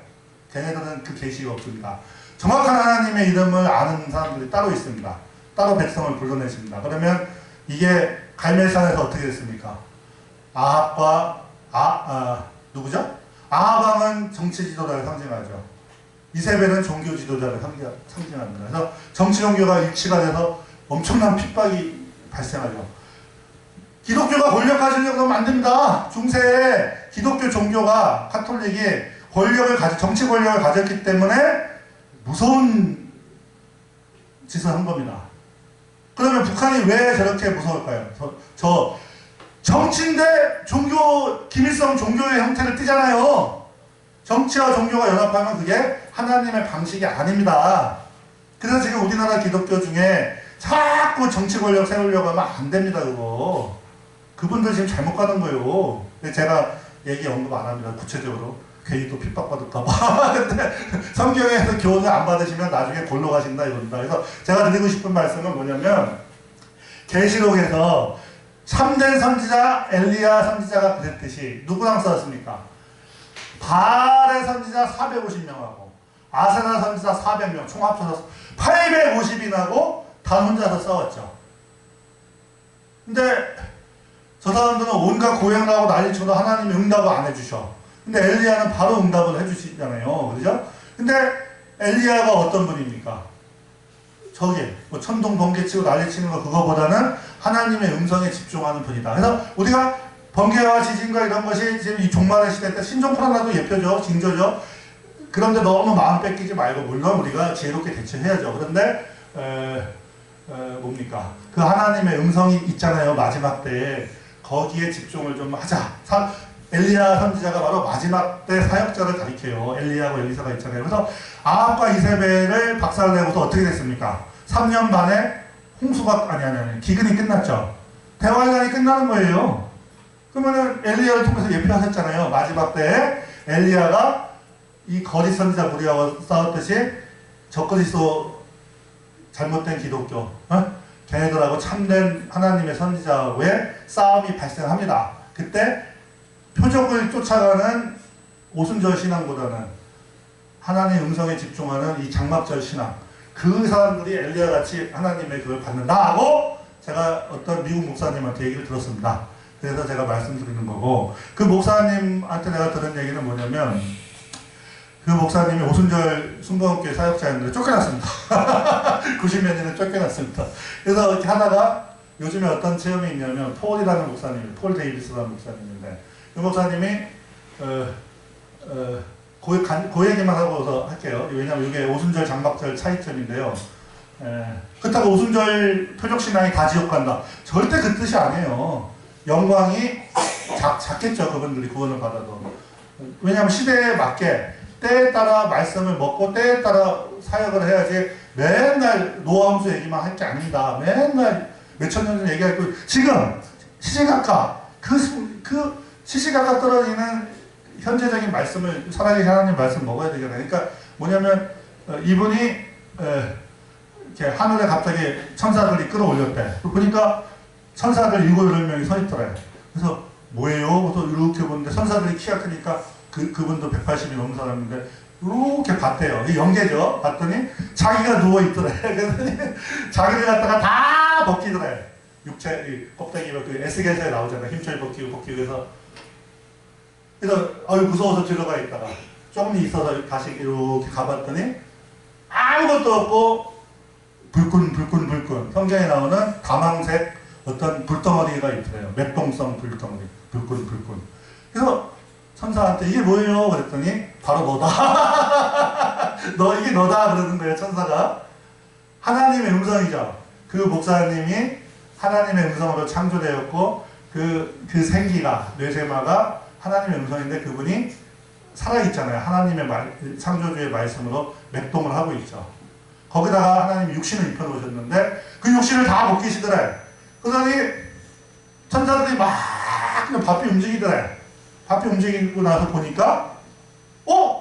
걔네들은 그 계시가 없습니다. 정확한 하나님의 이름을 아는 사람들이 따로 있습니다. 따로 백성을 불러내십니다. 그러면 이게 갈멜산에서 어떻게 됐습니까? 아합과 누구죠? 아합 왕은 정치 지도자를 상징하죠. 이세벨은 종교 지도자를 상징합니다. 그래서 정치 종교가 일치가 돼서 엄청난 핍박이 발생하죠. 기독교가 권력 가지려고 하면 안 됩니다. 중세에 기독교 종교가 카톨릭이 정치 권력을 가졌기 때문에 무서운 짓을 한 겁니다. 그러면 북한이 왜 저렇게 무서울까요? 정치인데 김일성 종교의 형태를 띠잖아요. 정치와 종교가 연합하면 그게 하나님의 방식이 아닙니다. 그래서 지금 우리나라 기독교 중에 자꾸 정치 권력 세우려고 하면 안 됩니다, 그거. 그분들 지금 잘못 가는 거예요. 제가 얘기 언급 안 합니다, 구체적으로. 괜히 또 핍박받을까봐. 근데 성경에서 교훈을 안 받으시면 나중에 골로 가신다 이겁니다. 그래서 제가 드리고 싶은 말씀은 뭐냐면, 계시록에서 참된 선지자 엘리야 선지자가 그랬듯이 누구랑 싸웠습니까? 바알의 선지자 450명하고 아세나 선지자 400명 총 합쳐서 850인하고 단 혼자서 싸웠죠. 근데 저 사람들은 온갖 고행을 하고 난리쳐도 하나님이 응답을 안 해주셔. 근데 엘리야는 바로 응답을 해주시잖아요. 그죠? 근데 엘리야가 어떤 분입니까? 천둥 번개치고 난리치는 거 그거보다는 하나님의 음성에 집중하는 분이다. 그래서 우리가 번개와 지진과 이런 것이 지금 이 종말의 시대 때 신종플라나도 예표죠. 징조죠. 그런데 너무 마음 뺏기지 말고 물론 우리가 지혜롭게 대처해야죠. 그런데 뭡니까? 그 하나님의 음성이 있잖아요. 마지막 때에 거기에 집중을 좀 하자. 엘리야 선지자가 바로 마지막 때 사역자를 가리켜요. 엘리야하고 엘리사가 있잖아요. 그래서 아합과 이세벨을 박살내고서 어떻게 됐습니까? 3년 만에 홍수가 기근이 끝났죠. 대환란이 끝나는 거예요. 그러면은 엘리야를 통해서 예표하셨잖아요. 마지막 때에 엘리야가 이 거짓 선지자 무리하고 싸웠듯이 적그리스도 잘못된 기독교, 걔네들하고 참된 하나님의 선지자와의 싸움이 발생합니다. 그때 표적을 쫓아가는 오순절 신앙보다는 하나님의 음성에 집중하는 이 장막절 신앙, 그 사람들이 엘리야같이 하나님의 그걸 받는다 하고 제가 어떤 미국 목사님한테 얘기를 들었습니다. 그래서 제가 말씀드리는 거고, 그 목사님한테 내가 들은 얘기는 뭐냐면, 그 목사님이 오순절 순복음교회 사역자였는데 쫓겨났습니다. 90몇 년에 쫓겨났습니다. 그래서 이렇게 하다가 요즘에 어떤 체험이 있냐면, 폴이라는 목사님, 폴 데이비스라는 목사님인데, 그 목사님이 그 얘기만 하고서 할게요. 왜냐면 이게 오순절 장막절 차이점인데요. 그렇다고 오순절 표적신앙이 다 지옥 간다. 절대 그 뜻이 아니에요. 영광이 작겠죠. 그분들이 구원을 받아도. 왜냐하면 시대에 맞게 때에 따라 말씀을 먹고 때에 따라 사역을 해야지 맨날 노아함수 얘기만 할 게 아니다. 맨날 몇천 년 전 얘기할 거 지금 시시각각 그 시시각각 떨어지는 현재적인 말씀을 살아계신 하나님 말씀 먹어야 되잖아요. 그러니까 뭐냐면 이분이 이렇게 하늘에 갑자기 천사들이 끌어올렸대. 보니까 천사들 7, 8명이 서 있더래. 그래서 뭐예요? 그래서 이렇게 보는데 천사들이 키가 크니까 그분도 180이 넘는 사람인데 이렇게 봤대요. 이게 연계죠. 봤더니 자기가 누워있더래. 그랬더니 자기를 갖다가 다 벗기더래. 육체, 껍데기, 그 에스겔서에 나오잖아요. 힘줄 벗기고 해서. 그래서 무서워서 들어가 있다가 조금 있어서 다시 이렇게 가봤더니 아무것도 없고 불끈 성경에 나오는 다망색 어떤 불덩어리가 있더래요. 맥동성 불덩어리. 불끈. 그래서 천사한테 이게 뭐예요? 그랬더니 바로 너다. 이게 너다 그러는 거예요. 천사가. 하나님의 음성이죠. 그 목사님이 하나님의 음성으로 창조되었고 그 생기가 뇌세마가 하나님의 음성인데 그분이 살아있잖아요. 하나님의 창조주의 말씀으로 맥동을 하고 있죠. 거기다가 하나님이 육신을 입혀놓으셨는데 그 육신을 다 벗기시더래. 그러더니 천사들이 막 그냥 바삐 움직이더래. 바삐 움직이고 나서 보니까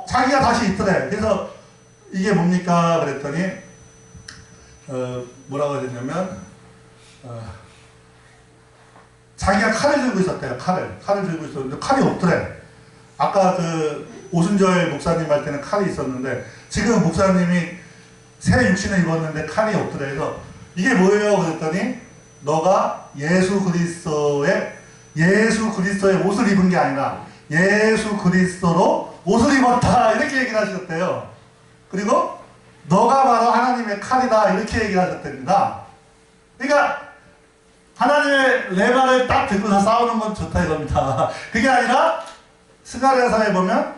자기가 다시 있더래. 그래서 이게 뭡니까? 그랬더니 뭐라고 해야 되냐면 자기가 칼을 들고 있었대요. 칼을 들고 있었는데 칼이 없더래. 아까 그 오순절 목사님 할 때는 칼이 있었는데 지금 목사님이 새 육신을 입었는데 칼이 없더래. 그래서 이게 뭐예요? 그랬더니 너가 예수 그리스도의 옷을 입은 게 아니라 예수 그리스도로 옷을 입었다. 이렇게 얘기를 하셨대요. 그리고 너가 바로 하나님의 칼이다. 이렇게 얘기를 하셨답니다. 그러니까 하나님의 레바를 딱 들고서 싸우는 건 좋다 이겁니다. 그게 아니라 스가랴서에 보면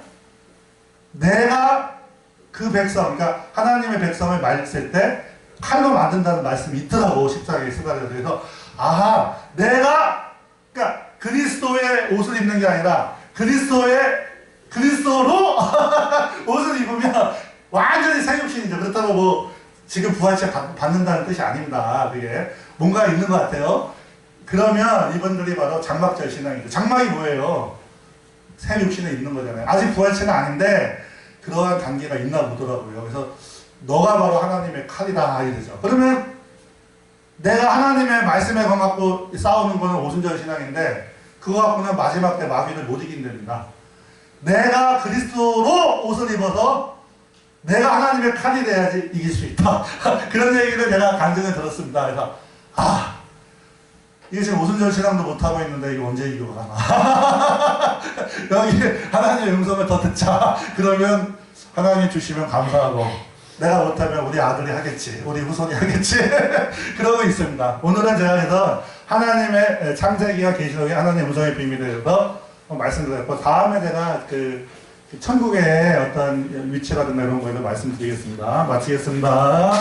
내가 그 백성, 그러니까 하나님의 백성을 말릴 때 칼로 만든다는 말씀이 있더라고. 14기 스가랴서에서. 그래서 내가 그러니까 그리스도의 옷을 입는 게 아니라 그리스도로 옷을 입으면 완전히 새 육신이죠. 그렇다고 뭐 지금 부활체 받는다는 뜻이 아닙니다. 그게 뭔가 있는 것 같아요. 그러면 이분들이 바로 장막절 신앙이죠. 장막이 뭐예요? 새 육신에 있는 거잖아요. 아직 부활체는 아닌데 그러한 단계가 있나 보더라고요. 그래서 너가 바로 하나님의 칼이다 이러죠. 그러면 내가 하나님의 말씀에 걸맞고 싸우는 거는 오순절 신앙인데 그거 갖고는 마지막 때 마귀를 못 이긴답니다. 내가 그리스도로 옷을 입어서 내가 하나님의 칼이 돼야지 이길 수 있다. 그런 얘기를 제가 간증을 들었습니다. 그래서 이게 지금 오순절 신앙도 못하고 있는데 이거 언제 이기고 가나. 여기 하나님의 음성을 더 듣자. 그러면 하나님 주시면 감사하고 내가 못하면 우리 아들이 하겠지. 우리 후손이 하겠지. 그러고 있습니다. 오늘은 제가 그래서 하나님의 창세기와 계시록의 하나님의 음성의 비밀에 대해서 말씀드렸고 다음에 제가 그 천국의 어떤 위치라든가 이런 거에도 말씀드리겠습니다. 마치겠습니다.